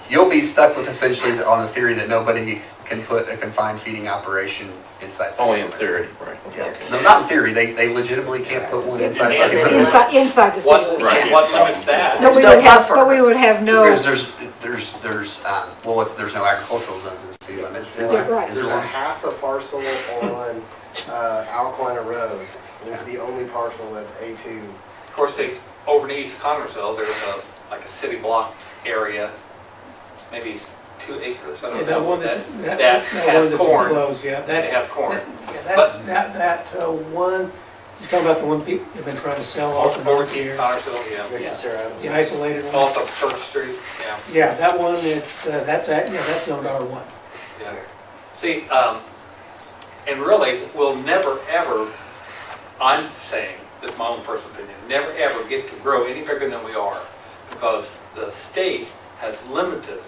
you'll be stuck with essentially on the theory that nobody can put a confined feeding operation inside city Only in limits. theory, right? Yeah. No, not in theory, they legitimately can't put one inside city limits. Inside the city limits. What limits that? But we would have no. Because there's no agricultural zones in city limits. Right. There's a half a parcel on Alquina Road, and it's the only parcel that's A2. Of course, over in East Connersville, there's like a city block area, maybe 2 acres. I don't know. That has corn. Close, yeah. They have corn. That one You talking about the one people have been trying to sell off the north here? Connersville, yeah. The isolated one? Off of Church Street, yeah. Yeah, that one, that's zoned R1. Yeah. See, and really, we'll never, ever, I'm saying, this is my own personal opinion, never, ever get to grow any bigger than we are, because the state has limited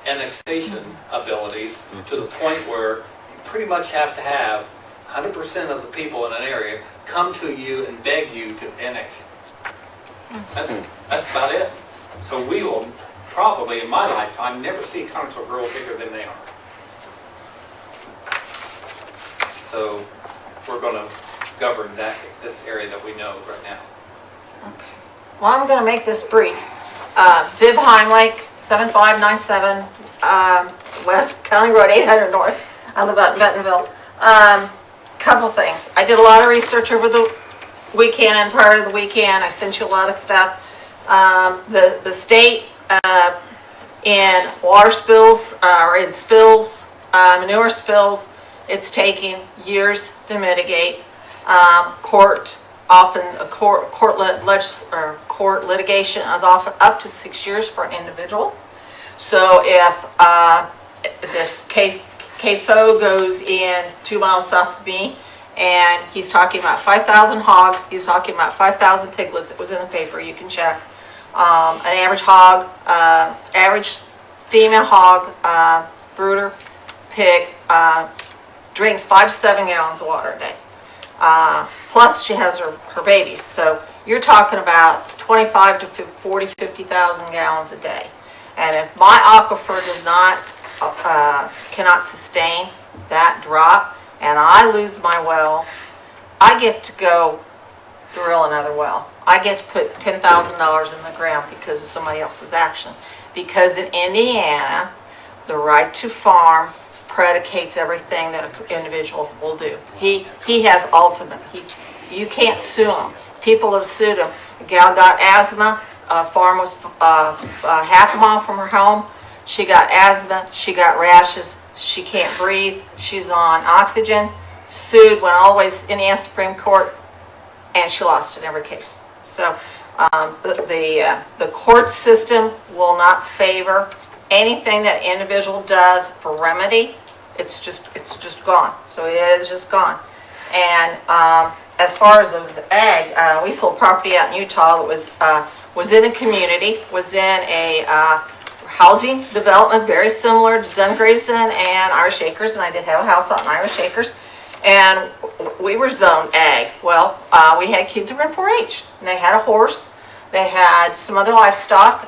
annexation abilities to the point where you pretty much have to have 100% of the people in an area come to you and beg you to annex it. That's about it. So we will probably, in my lifetime, never see Connersville grow bigger than they are. So we're going to govern this area that we know right now. Well, I'm going to make this brief. Viv Heimlich, 7597 West County Road 800 North. I live out in Bentonville. Couple things. I did a lot of research over the weekend and prior to the weekend. I sent you a lot of stuff. The state in water spills or in spills, manure spills, it's taking years to mitigate. Court litigation is often up to 6 years for an individual. So if this KFO goes in 2 miles south of me, and he's talking about 5,000 hogs, he's talking about 5,000 piglets, it was in the paper, you can check. An average hog, average female hog, brooder, pig, drinks 5 to 7 gallons of water a day. Plus she has her babies, so you're talking about 25 to 40, 50,000 gallons a day. And if my aquifer does not, cannot sustain that drop, and I lose my well, I get to go drill another well. I get to put $10,000 in the ground because of somebody else's action. Because in Indiana, the right to farm predicates everything that an individual will do. He has ultimate. You can't sue him. People have sued him. A gal got asthma. A farm was half a mile from her home. She got asthma. She got rashes. She can't breathe. She's on oxygen. Sued, went all the way to Indiana Supreme Court, and she lost in every case. So the court system will not favor anything that individual does for remedy. It's just gone. So it is just gone. And as far as those ag, we sold property out in Utah that was in a community, was in a housing development very similar to Dungrayson and Irish Acres, and I did have a house out in Irish Acres, and we were zoned ag. Well, we had kids who were in 4-H, and they had a horse, they had some other livestock.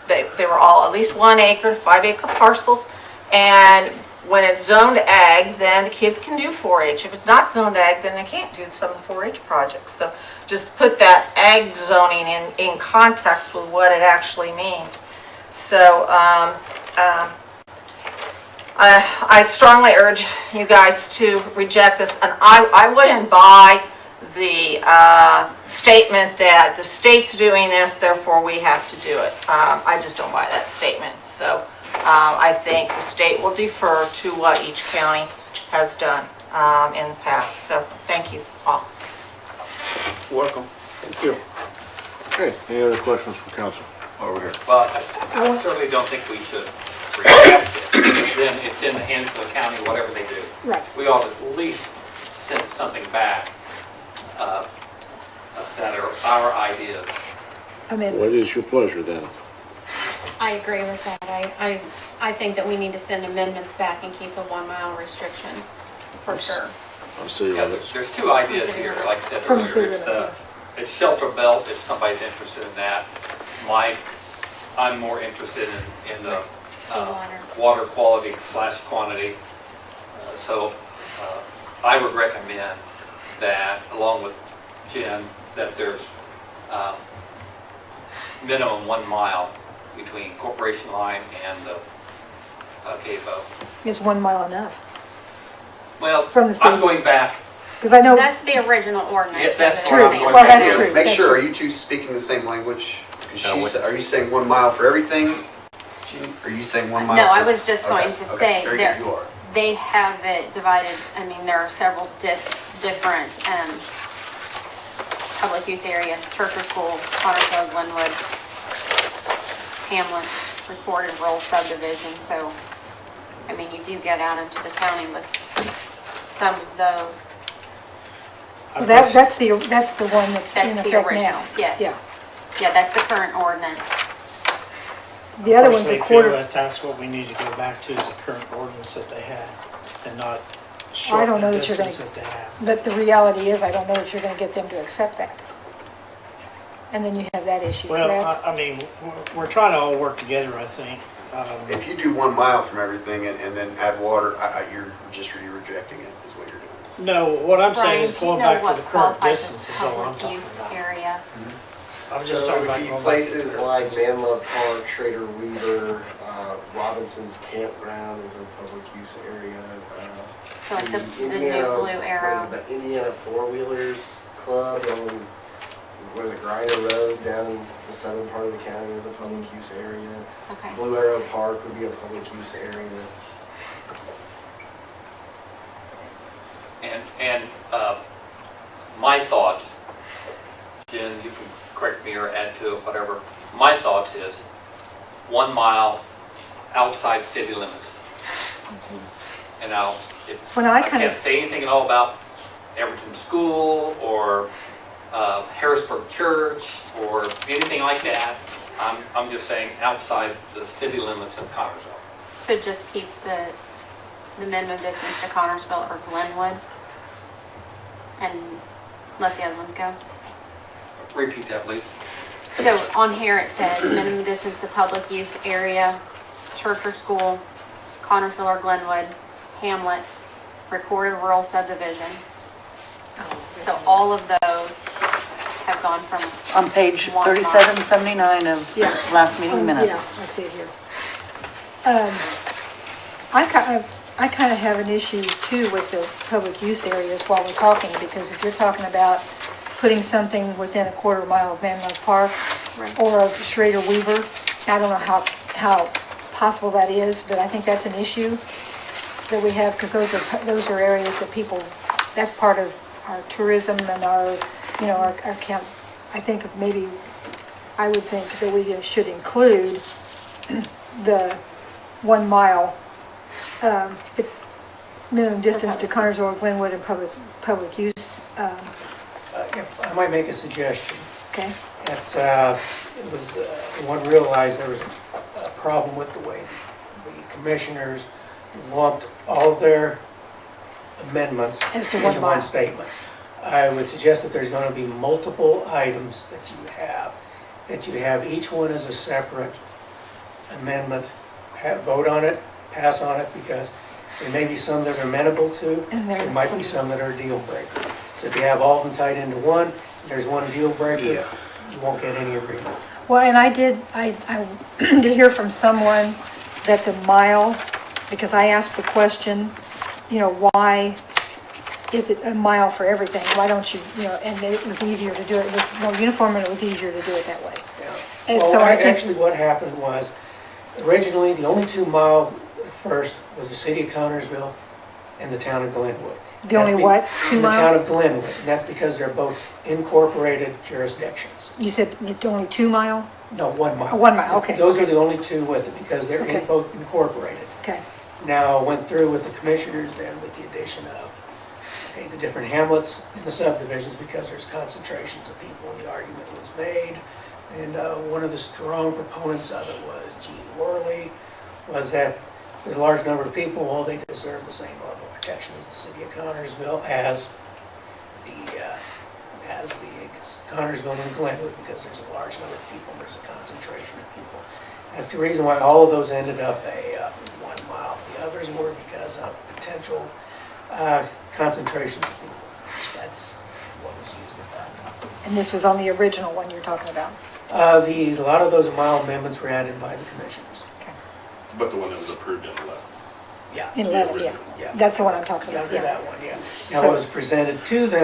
They were all at least 1 acre, 5 acre parcels, and when it's zoned ag, then the kids can do 4-H. If it's not zoned ag, then they can't do some of the 4-H projects. So just put that ag zoning in context with what it actually means. So I strongly urge you guys to reject this, and I wouldn't buy the statement that the state's doing this, therefore we have to do it. I just don't buy that statement. So I think the state will defer to what each county has done in the past. So thank you all. Welcome. Thank you. Okay, any other questions from council over here? Well, I certainly don't think we should reject it. Then it's in the hands of the county, whatever they do. Right. We ought to at least send something back that are our ideas. What is your pleasure then? I agree with that. I think that we need to send amendments back and keep a 1 mile restriction, for sure. I'll see Yeah, there's 2 ideas here, like I said earlier. It's shelter belt, if somebody's interested in that. I'm more interested in the water quality / quantity. So I would recommend that, along with Jen, that there's minimum 1 mile between Corporation Line and the KFO. Is 1 mile enough? Well, From the city I'm going back. Because I know That's the original ordinance. Yes, that's what true. I'm saying. Well, that's true. Make sure, are you two speaking the same language? Are you saying 1 mile for everything? Are you saying 1 mile? No, I for- was just going to say, Very there, good, you are. they have it divided, I mean, there are several different public use area, church or school, Connersville, Glenwood, Hamlets, recorded rural subdivision, so, I mean, you do get out into the county with some of those. Well, that's the one that's That's in the effect original, now. yes. Yeah. Yeah, that's the current ordinance. The other one's a Personally, quarter. feel that that's what we need to go back to, is the current ordinance that they had, and not I shorten don't know the that you're distance gonna, that they have. but the reality is, I don't know that you're gonna get them to accept that. And then you have that issue, Well, correct? I mean, we're trying to all work together, I think. If you do 1 mile from everything and then add water, you're rejecting it, is what you're doing. No, what I'm saying Brian, is do you going know back to what the current qualifies distance as is all I'm public talking use about. area? I'm just So talking it about would be going back to the places current like distance. Manlove Park, Trader Weaver, Robinson's Campground is a public use area. So like the new Indiana- blue what is arrow. it, The Indiana Four Wheelers Club on where the Griner Road down in the southern part of the county is a public use area. Okay. Blue Arrow Park would be a public use area. And my thoughts, Jen, you can correct me or add to it, whatever. My thoughts is 1 mile outside city limits. And now, When I I kind can't of, say anything at all about Everton School or Harrisburg Church or anything like that. I'm just saying outside the city limits of Connersville. So just keep the minimum distance to Connersville or Glenwood and let the other ones go. Repeat that, please. So on here it says minimum distance to public use area, church or school, Connersville or Glenwood, Hamlets, recorded rural subdivision. So all of those have gone from, On page 1 mile. 3779 of Yeah. last meeting minutes. Yeah, I see it here. I kind of have an issue too with the public use areas while we're talking, because if you're talking about putting something within a quarter mile of Manlove Park Right. or of Schrader Weaver, I don't know how possible that is, but I think that's an issue that we have, because those are areas that people, that's part of our tourism and our camp. I think maybe, I would think that we should include the 1 mile minimum distance to Connersville, Glenwood, and public use. If I might make a suggestion. Okay. It's, one realized there was a problem with the way the commissioners lumped all of their amendments As to into 1 mile. one statement. I would suggest that there's going to be multiple items that you have each one as a separate amendment, vote on it, pass on it, because there may be some that are amenable to, And there might be some that are deal breakers. So if you have all of them tied into one, there's one deal breaker, you won't get any agreement. Well, and I did hear from someone that the mile, because I asked the question, why is it a mile for everything? Why don't you, and it was easier to do it. It was more uniform and it was easier to do it that way. And Well, so I think, actually what happened was, originally, the only 2 mile at first was the city of Connersville and the town of Glenwood. the only what, 2 The town mile? of Glenwood, and that's because they're both incorporated jurisdictions. You said only 2 mile? No, 1 mile. 1 mile, okay. Those are the only two with it, because they're Okay. both incorporated. Okay. Now, went through with the commissioners then with the addition of, the different hamlets in the subdivisions, because there's concentrations of people, and the argument was made. And one of the strong proponents of it was Gene Worley, was that there's a large number of people, well, they deserve the same level of protection as the city of Connersville, as the Connersville and Glenwood, because there's a large number of people, there's a concentration of people. That's the reason why all of those ended up a 1 mile. The others were because of potential concentrations of people. That's what was used with that. And this was on the original one you're talking about? A lot of those mile amendments were added by the commissioners. But the one that was approved in 11. Yeah. In 11, yeah. That's the one I'm talking about, Under yeah. that one, yeah. Now, what was presented to them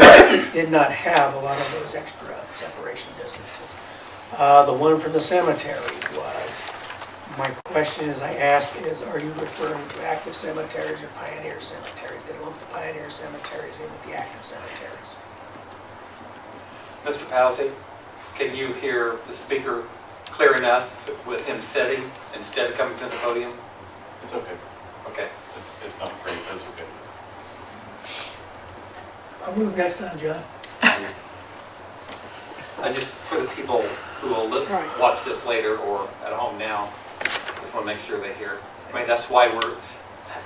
did not have a lot of those extra separation distances. The one from the cemetery was, my question is, I asked is, are you referring to active cemeteries or pioneer cemeteries? They lump the pioneer cemeteries in with the active cemeteries. Mr. Palsy, can you hear the speaker clear enough with him sitting instead of coming to the podium? It's okay. Okay. It's not great, but it's okay. I'll move next time, John. I just, for the people who will Right. watch this later or at home now, just want to make sure they hear. I mean, that's why we're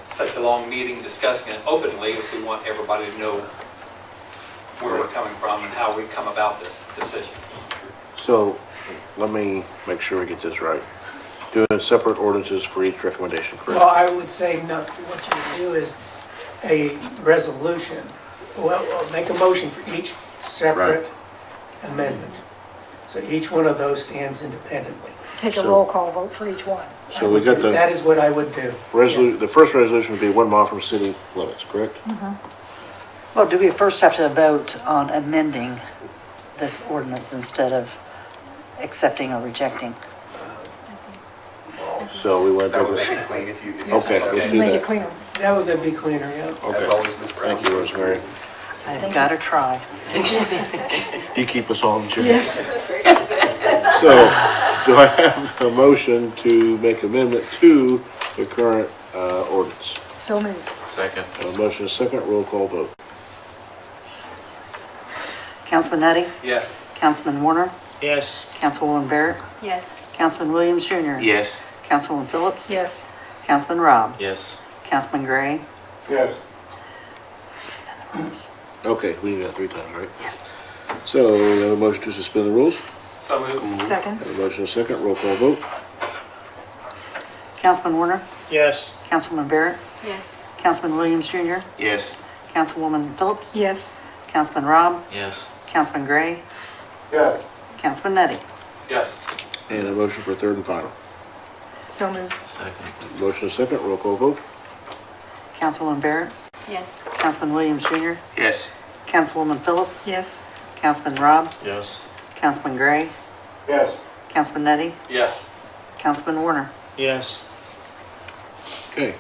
such a long meeting discussing it openly, if we want everybody to know where we're coming from and how we come about this decision. So, let me make sure we get this right. Doing separate ordinances for each recommendation, correct? Well, I would say, no, what you do is a resolution. Well, make a motion for each separate amendment. So each one of those stands independently. Take a So- roll call vote for each one. So we got That the is what I would do. the first resolution would be 1 mile from city limits, correct? Well, do we first have to vote on amending this ordinance instead of accepting or rejecting? So we went That over. would make it clean if you. Okay, let's do Make it that. cleaner. That would be cleaner, yeah. Okay. As always, Ms. Brown. Thank you, Rosemary. I've got to try. You keep us on, Jim. Yes. So, do I have a motion to make amendment to the current ordinance? So moved. Second. A motion is second, roll call vote. Councilman Nettie? Yes. Councilman Warner? Yes. Councilwoman Barrett? Yes. Councilman Williams Jr.? Yes. Councilwoman Phillips? Yes. Councilman Robb? Yes. Councilman Gray? Yes. Suspend the rules. Okay, we did that 3 times, right? Yes. So, we have a motion to suspend the rules. So moved. Second. Have a motion is second, roll call vote. Councilman Warner? Yes. Councilwoman Barrett? Yes. Councilman Williams Jr.? Yes. Councilwoman Phillips? Yes. Councilman Robb? Yes. Councilman Gray? Yes. Councilman Nettie? Yes. And a motion for third and final. So moved. Second. Motion is second, roll call vote. Councilwoman Barrett? Yes. Councilman Williams Jr.? Yes. Councilwoman Phillips? Yes. Councilman Robb? Yes. Councilman Gray? Yes. Councilman Nettie? Yes. Councilman Warner? Yes. Okay.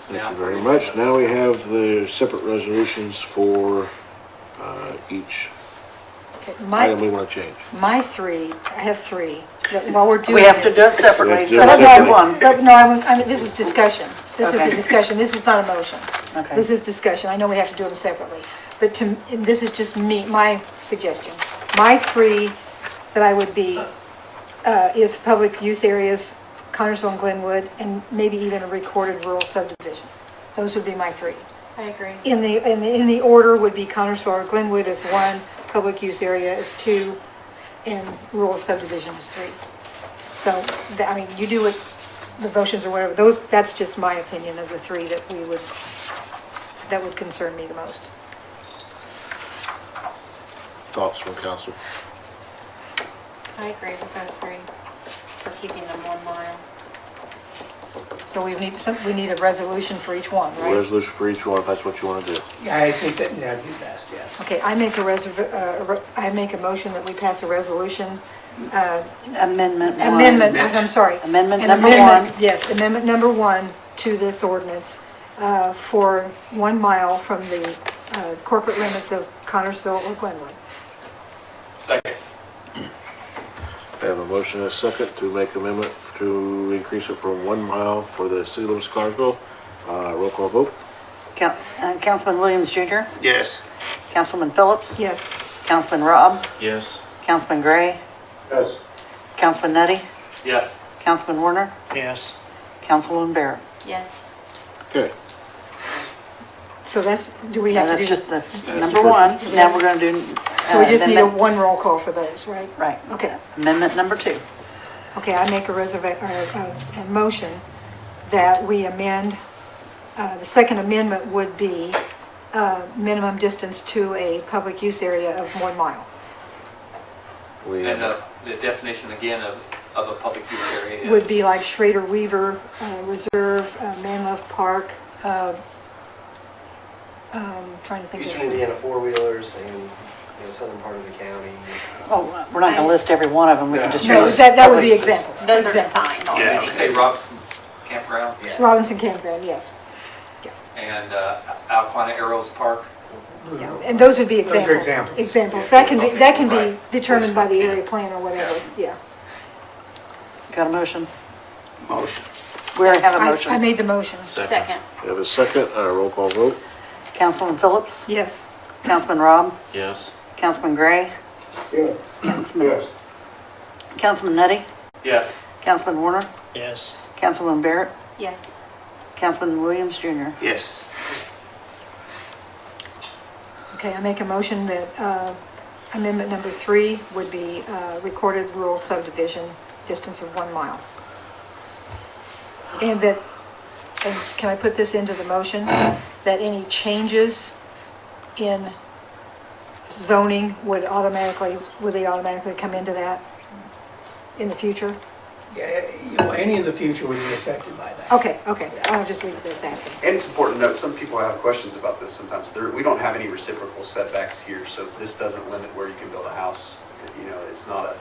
Thank Now you for very the much. amendments. Now we have the separate resolutions for each Okay, item we want to change. my three, I have three, that while we're doing We have to this- do it separately, We so have to do it let's do separately. one. No, I mean, this is discussion. This is a Okay. discussion. This is not a motion. Okay. This is discussion. I know we have to do them separately. But this is just me, my suggestion. My three that I would be, is public use areas, Connersville and Glenwood, and maybe even a recorded rural subdivision. Those would be my three. I agree. In the order would be Connersville or Glenwood as one, public use area as two, and rural subdivision as three. So, I mean, you do it, the motions or whatever, that's just my opinion of the three that would concern me the most. Thoughts from council? I agree with those three for keeping them 1 mile. So we need a resolution for each one, A right? resolution for each one, if that's what you want to do. Yeah, I think that'd be best, yes. Okay, I make a motion that we pass a resolution, Amendment one. amendment, I'm sorry. Amendment An number amendment, one. yes, amendment number one to this ordinance for 1 mile from the corporate limits of Connersville or Glenwood. Second. I have a motion and a second to make amendment to increase it from 1 mile for the city limits of Connersville. Roll call vote. Councilman Williams Jr.? Yes. Councilwoman Phillips? Yes. Councilman Robb? Yes. Councilman Gray? Yes. Councilman Nettie? Yes. Councilman Warner? Yes. Councilwoman Barrett? Yes. Okay. So do we have to do? That's That's number the one. first. Now we're going to do. So we just need a amendment- one roll call for those, right? Right. Okay. Amendment number two. Okay, I make a motion that we amend, the second amendment would be minimum distance to a public use area of 1 mile. We And have, the definition again of a public use area is? Would be like Schrader Weaver Reserve, Manlove Park, trying to think Eastern of. Indiana four-wheelers and the southern part of the county. Oh, we're not going to list every one of them. We can just. No, use that would be public- examples. Those are Examples. defined already. Say Robinson Campground? Robinson Campground, yes. And Alquina Arrows Park? Yeah, and those would be Those are examples. examples. Examples, that can be determined by the area plan or whatever, yeah. Got a motion? Motion. We already have a I motion. made the motion. Second. We have a second, roll call vote. Councilman Phillips? Yes. Councilman Rob? Yes. Councilman Gray? Yes. Councilman Nettie? Yes. Councilman Warner? Yes. Councilwoman Barrett? Yes. Councilman Williams Jr.? Yes. Okay, I make a motion that amendment number 3 would be recorded rural subdivision, distance of 1 mile. And that, and can I put this into the motion, that any changes in zoning would they automatically come into that in the future? Yeah, any in the future would be affected by that. Okay, I'll just leave it at that. And it's important to note, some people have questions about this sometimes. We don't have any reciprocal setbacks here, so this doesn't limit where you can build a house. You know, it's not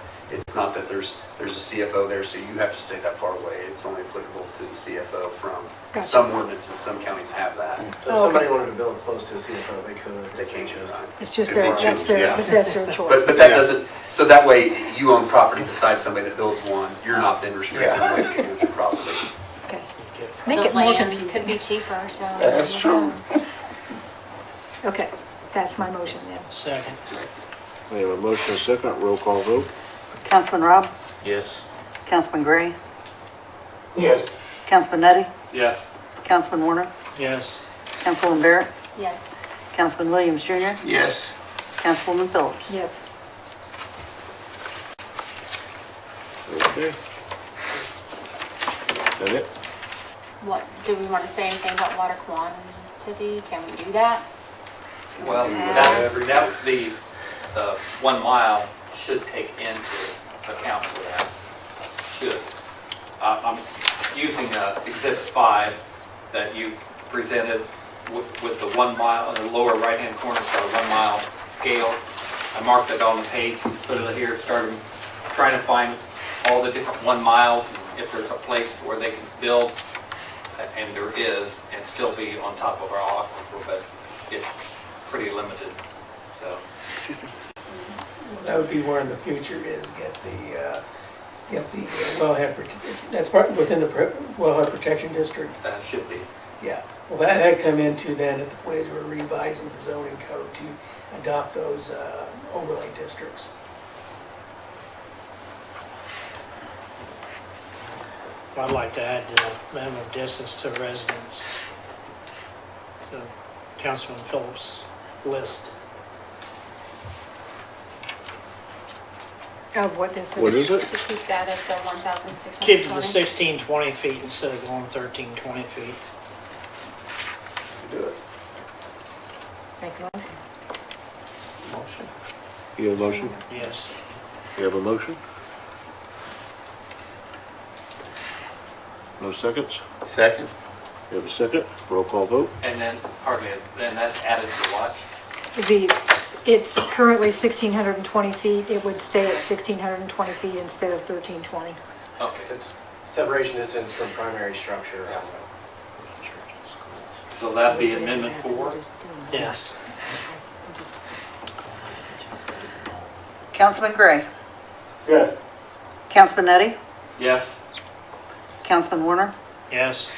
that there's a CFO there, so you have to stay that far away. It's only applicable to the CFO from Gotcha. some ordinances, some counties have that. So if Oh, somebody okay. wanted to build close to a CFO, they could. They can't choose to. It's just If their, they that's choose, their, yeah. but that's their choice. But that doesn't, so that way you own property beside somebody that builds one, you're not then restricted on what you can do with your property. Okay. Make The it more land confusing. could be cheaper, so. That's true. Okay, that's my motion then. Second. We have a motion, and a second, roll call vote. Councilman Rob? Yes. Councilman Gray? Yes. Councilman Nettie? Yes. Councilman Warner? Yes. Councilwoman Barrett? Yes. Councilman Williams Jr.? Yes. Councilwoman Phillips? Yes. Okay. That it? What, do we want to say anything about water quantity? Can we do that? Well, the 1 mile should take into account for that. Should. I'm using Exhibit 5 that you presented with the 1 mile, in the lower right-hand corner, it's got a 1 mile scale. I marked it on the page, put it here, started trying to find all the different 1 miles, if there's a place where they can build, and there is, and still be on top of our aquifer, but it's pretty limited, so. That would be where in the future is get the wellhead, that's part within the wellhead protection district. That should be. Yeah, well, that'd come into then at the point as we're revising the zoning code to adopt those overlay districts. I'd like to add the minimum distance to residents to Councilman Phillips' list. Of what distance? What is it? To keep that at the 1,620? Keep it to 1620 feet instead of going 1320 feet. Do it. Make a motion. Motion. You have a motion? Yes. You have a motion? No seconds? Second. You have a second, roll call vote. And then, then that's added to what? It's currently 1,620 feet, it would stay at 1,620 feet instead of 1,320. Okay. It's separation distance from primary structure. So that'd be Amendment 4? Yes. Councilman Gray? Yes. Councilman Nettie? Yes. Councilman Warner? Yes.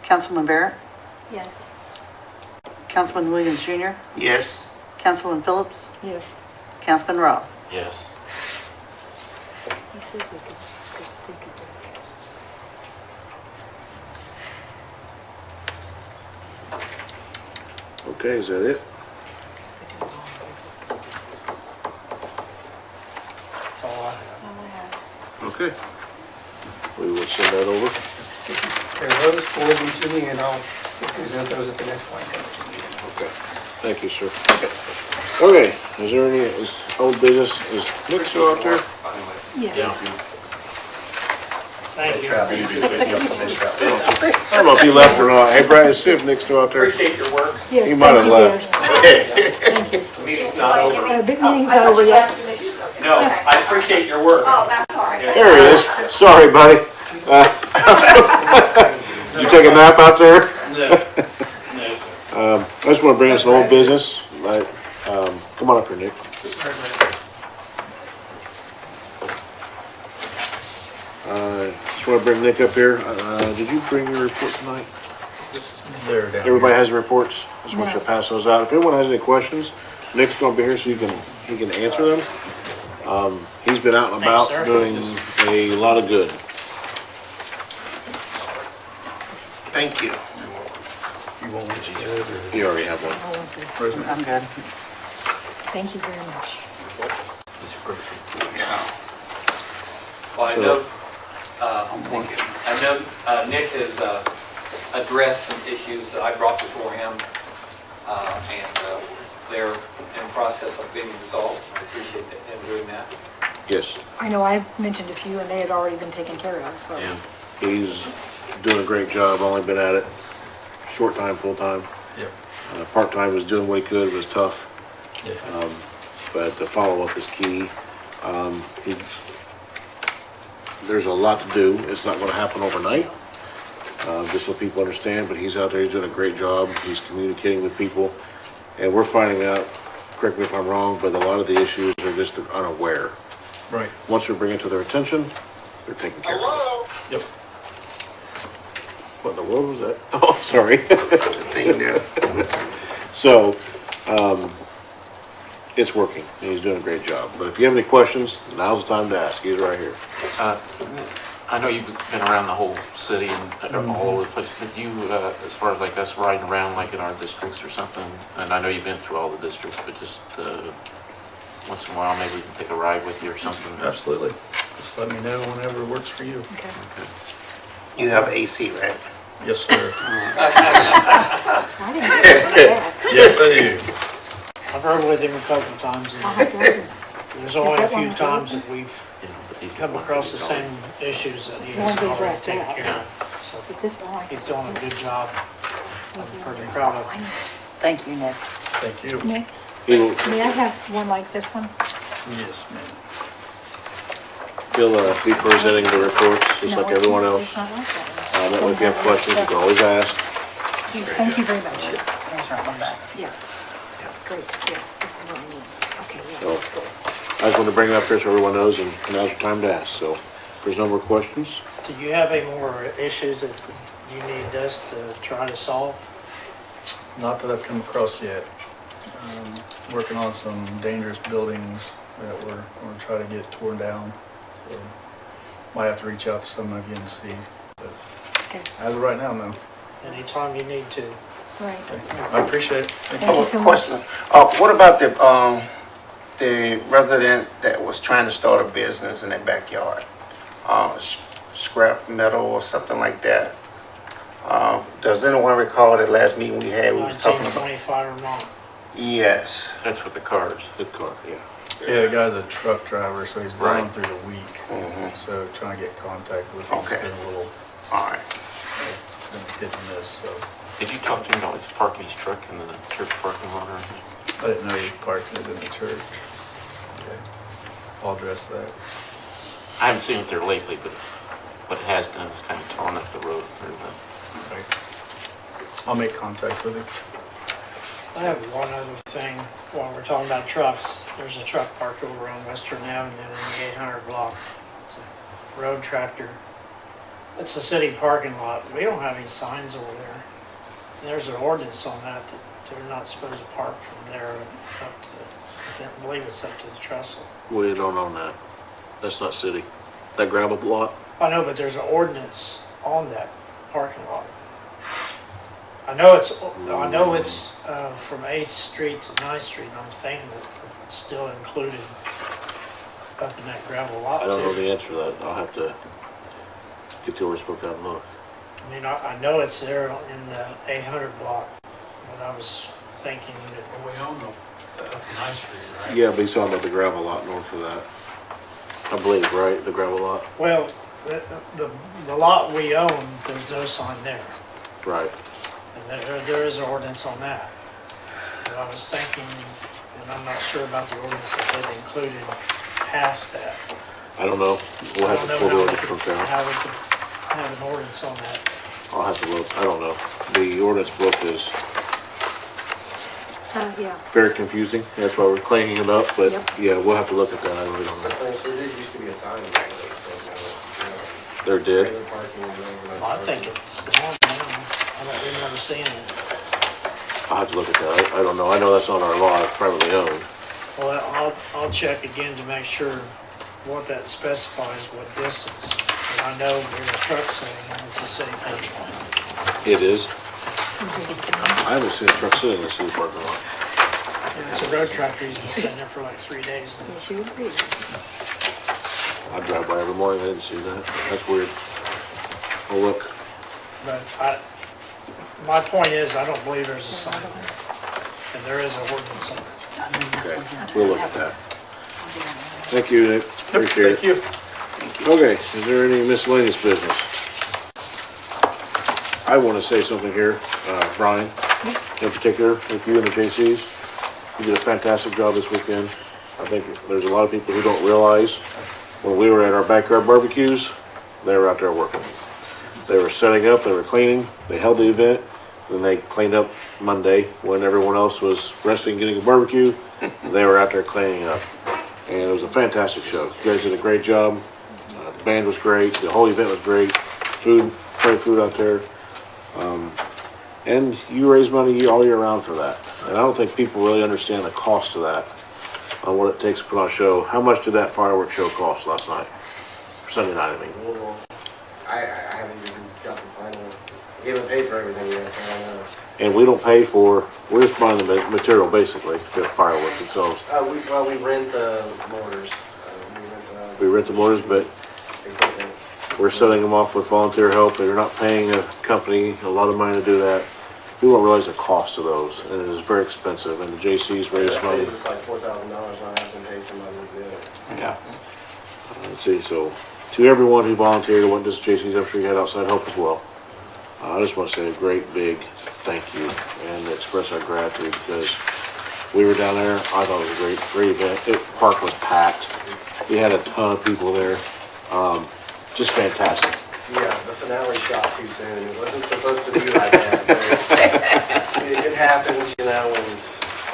Councilwoman Barrett? Yes. Councilman Williams Jr.? Yes. Councilwoman Phillips? Yes. Councilman Rob? Yes. He said we could Okay, is that it? That's all I have. That's all I have. Okay. We will send that over. Okay, those forward me to me and I'll present those at the next plan commission meeting. Okay. Thank you, sir. Okay, is there any, is old business, is Nick still out there? Yes. Thank you. I don't know if he left or not. Hey, Brian, see if Nick's still out there. Appreciate your work. Yes, He might have left. Thank you. The meeting's not over. Big meeting's not over yet. No, I appreciate your work. Oh, that's all right. There he is. Sorry, buddy. Did you take a nap out there? No. I just want to bring us an old business. Come on up here, Nick. Just want to bring Nick up here. Did you bring your report tonight? They're down Everybody here. has reports. Just want you to pass those out. If anyone has any questions, Nick's gonna be here so he can answer them. He's been out and about Thanks, sir. doing a lot of good. Thank you. You want what you said, or? You already have one. I'm good. Thank you very much. Well, I know Nick has addressed some issues that I brought before him, and they're in process of being resolved. I appreciate him doing that. Yes. I know I mentioned a few and they had already been taken care of, so. Yeah. He's doing a great job. Only been at it short time, full time. Yep. Part-time was doing what he could. It was tough. Yeah. But the follow-up is key. There's a lot to do. It's not gonna happen overnight, just so people understand, but he's out there, he's doing a great job. He's communicating with people, and we're finding out, correct me if I'm wrong, but a lot of the issues are just they're unaware. Right. Once we bring it to their attention, they're taken care of. Yep. What in the world was that? Oh, sorry. Thing there. So, it's working, and he's doing a great job. But if you have any questions, now's the time to ask. He's right here. I know you've been around the whole city and all over the place, but you, as far as like us riding around like in our districts or something, and I know you've been through all the districts, but just once in a while, maybe we can take a ride with you or something. Absolutely. Just let me know whenever it works for you. Okay. You have AC, right? Yes, sir. I didn't get that. Yes, I do. I've rode with him a couple of times, I'll have to order. there's only a that few one times that we've You know, but these come ones across the that same issues that he One has thing's already right taken back. care of. So But this, I like he's it. doing a good job. Was I'm the pretty other proud of one. him. Thank you, Nick. Thank you. Nick, He will, may I have one like this one? Yes, ma'am. he'll be presenting the reports, just No, like it's everyone not- else. It's not like that. That way if you have questions, you can always ask. Thank you very much. There's that one back. Yeah. Great, yeah, this is what we need. Okay, yeah. So, I just wanted to bring it up here so everyone knows, and now's the time to ask. So, if there's no more questions, Do you have any more issues that you need us to try to solve? Not that I've come across yet. Working on some dangerous buildings that we're going to try to get torn down. So might have to reach out to some of you and see. But Okay, as of right now, no. Anytime you need to. right. I appreciate it. Thank you. Thank you so much. Question. What about the resident that was trying to start a business in their backyard? Scrap metal or something like that? Does anyone recall that last meeting we had, we was talking about? 1925 Vermont. Yes. That's with the cars. good car, yeah. Yeah, the guy's a truck driver, so he's gone Right. through the week. Mhm. So trying to get contact with him Okay. has been a little, All right. it's been hit and miss, so. Did you talk to him about his parking his truck in the church parking lot or anything? I didn't know he was parking it in the church. Okay. I'll address that. I haven't seen it there lately, but what it has done is kind of torn up the road. Right. I'll make contact with him. I have one other thing while we're talking about trucks. There's a truck parked over on Western Avenue in the 800 block. It's a road tractor. It's a city parking lot. We don't have any signs over there. And there's an ordinance on that they're not supposed to park from there up to, I believe it's up to the trestle. We don't own that. That's not city. That gravel lot, I know, but there's an ordinance on that parking lot. I know it's from 8th Street to 9th Street, and I'm thinking that it's still included up in that gravel lot I don't know too. the answer to that. I'll have to get to where spoke out and look. I mean, I know it's there in the 800 block, but I was thinking that. We own the, up 9th Street, right? Yeah, but he's talking about the gravel lot north of that. I believe, right? The gravel lot? Well, the lot we own, there's no sign there. Right. And there is an ordinance on that. But I was thinking, and I'm not sure about the ordinance that they've included past that. I don't know. We'll have to pull the ordinance from town. How we could have an ordinance on that. I'll have to look. I don't know. The ordinance book is Yeah. very confusing. That's why we're cleaning it up, but Yep. yeah, we'll have to look at that. I really don't know. So there used to be a sign that says, They're dead. trailer parking and regular I think parking. it's gone now. I don't remember seeing it. I'll have to look at that. I don't know. I know that's on our law, it's privately owned. Well, I'll check again to make sure what that specifies, what distance. And I know there's a truck saying it's a city parking sign. It is. I haven't seen a truck sitting in the city parking lot. And it's a road tractor, he's been sitting there for like 3 days now. Yes, you agree. I drive by every morning, I didn't see that. That's weird. Oh, look. But my point is, I don't believe there's a sign there. And there is an ordinance on it. Okay, we'll look at that. Thank you, Nick. Appreciate it. Thank you. Okay, is there any miscellaneous business? I want to say something here, Brian, in particular, with you and the J.C.'s. You did a fantastic job this weekend. I think there's a lot of people who don't realize when we were at our backyard barbecues, they were out there working. They were setting up, they were cleaning, they held the event, then they cleaned up Monday when everyone else was resting, getting a barbecue. They were out there cleaning up. And it was a fantastic show. You guys did a great job. The band was great, the whole event was great. Food, great food out there. And you raise money all year round for that. And I don't think people really understand the cost of that, on what it takes to put on a show. How much did that fireworks show cost last night? Sunday night, I mean. Well, I haven't even got the final, we haven't paid for everything yet, so I don't know. And we don't pay for, we're just buying the material basically, the fireworks themselves. We rent the mortars. We rent the mortars, but we're setting them off with volunteer help. We're not paying a company a lot of money to do that. People don't realize the cost of those, and it is very expensive, and the J.C.'s raised money. It's like $4,000 and I have to pay somebody to do it. Yeah. Let's see, so, to everyone who volunteered and went to J.C.'s, I'm sure you had outside help as well. I just want to say a great big thank you and express our gratitude, because we were down there. I thought it was a great event. The park was packed. We had a ton of people there. Just fantastic. Yeah, the finale shot too soon. It wasn't supposed to be like that, but it happens, you know, when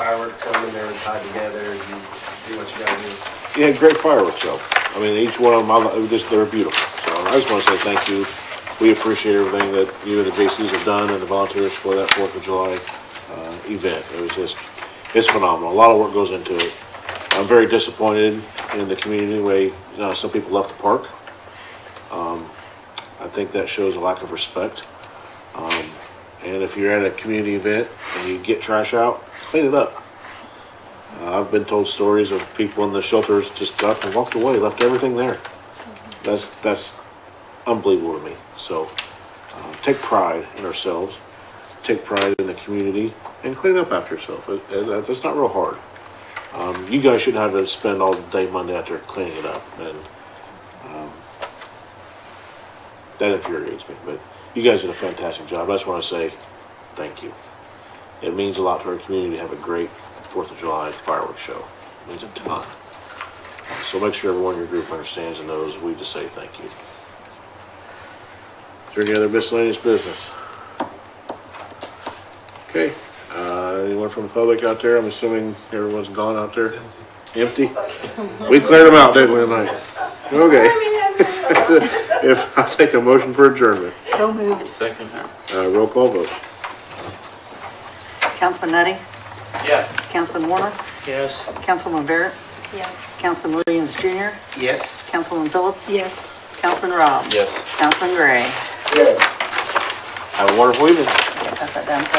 fireworks come and they're tied together, you do what you gotta do. You had a great fireworks show. I mean, each one of them, they're beautiful. So I just want to say thank you. We appreciate everything that you and the J.C.'s have done and the volunteers for that 4th of July event. It was just, it's phenomenal. A lot of work goes into it. I'm very disappointed in the community the way some people left the park. I think that shows a lack of respect. And if you're at a community event and you get trash out, clean it up. I've been told stories of people in the shelters just got up and walked away, left everything there. That's unbelievable to me. So take pride in ourselves, take pride in the community, and clean up after yourself. That's not real hard. You guys shouldn't have to spend all day Monday out there cleaning it up, and that infuriates me. But you guys did a fantastic job. I just want to say thank you. It means a lot to our community to have a great 4th of July fireworks show. It means a ton. So make sure everyone in your group understands and knows we just say thank you. Is there any other miscellaneous business? Okay. Anyone from the public out there? I'm assuming everyone's gone out there. Empty? We cleared them out, didn't we, tonight? Okay. If I'll take a motion for adjournment. So moved. Second. Roll call vote. Councilman Nutting? Yes. Councilman Warner? Yes. Councilman Barrett? Yes. Councilman Williams Jr.? Yes. Councilman Phillips? Yes. Councilman Robb? Yes. Councilman Gray? Have a wonderful evening. Pass that down to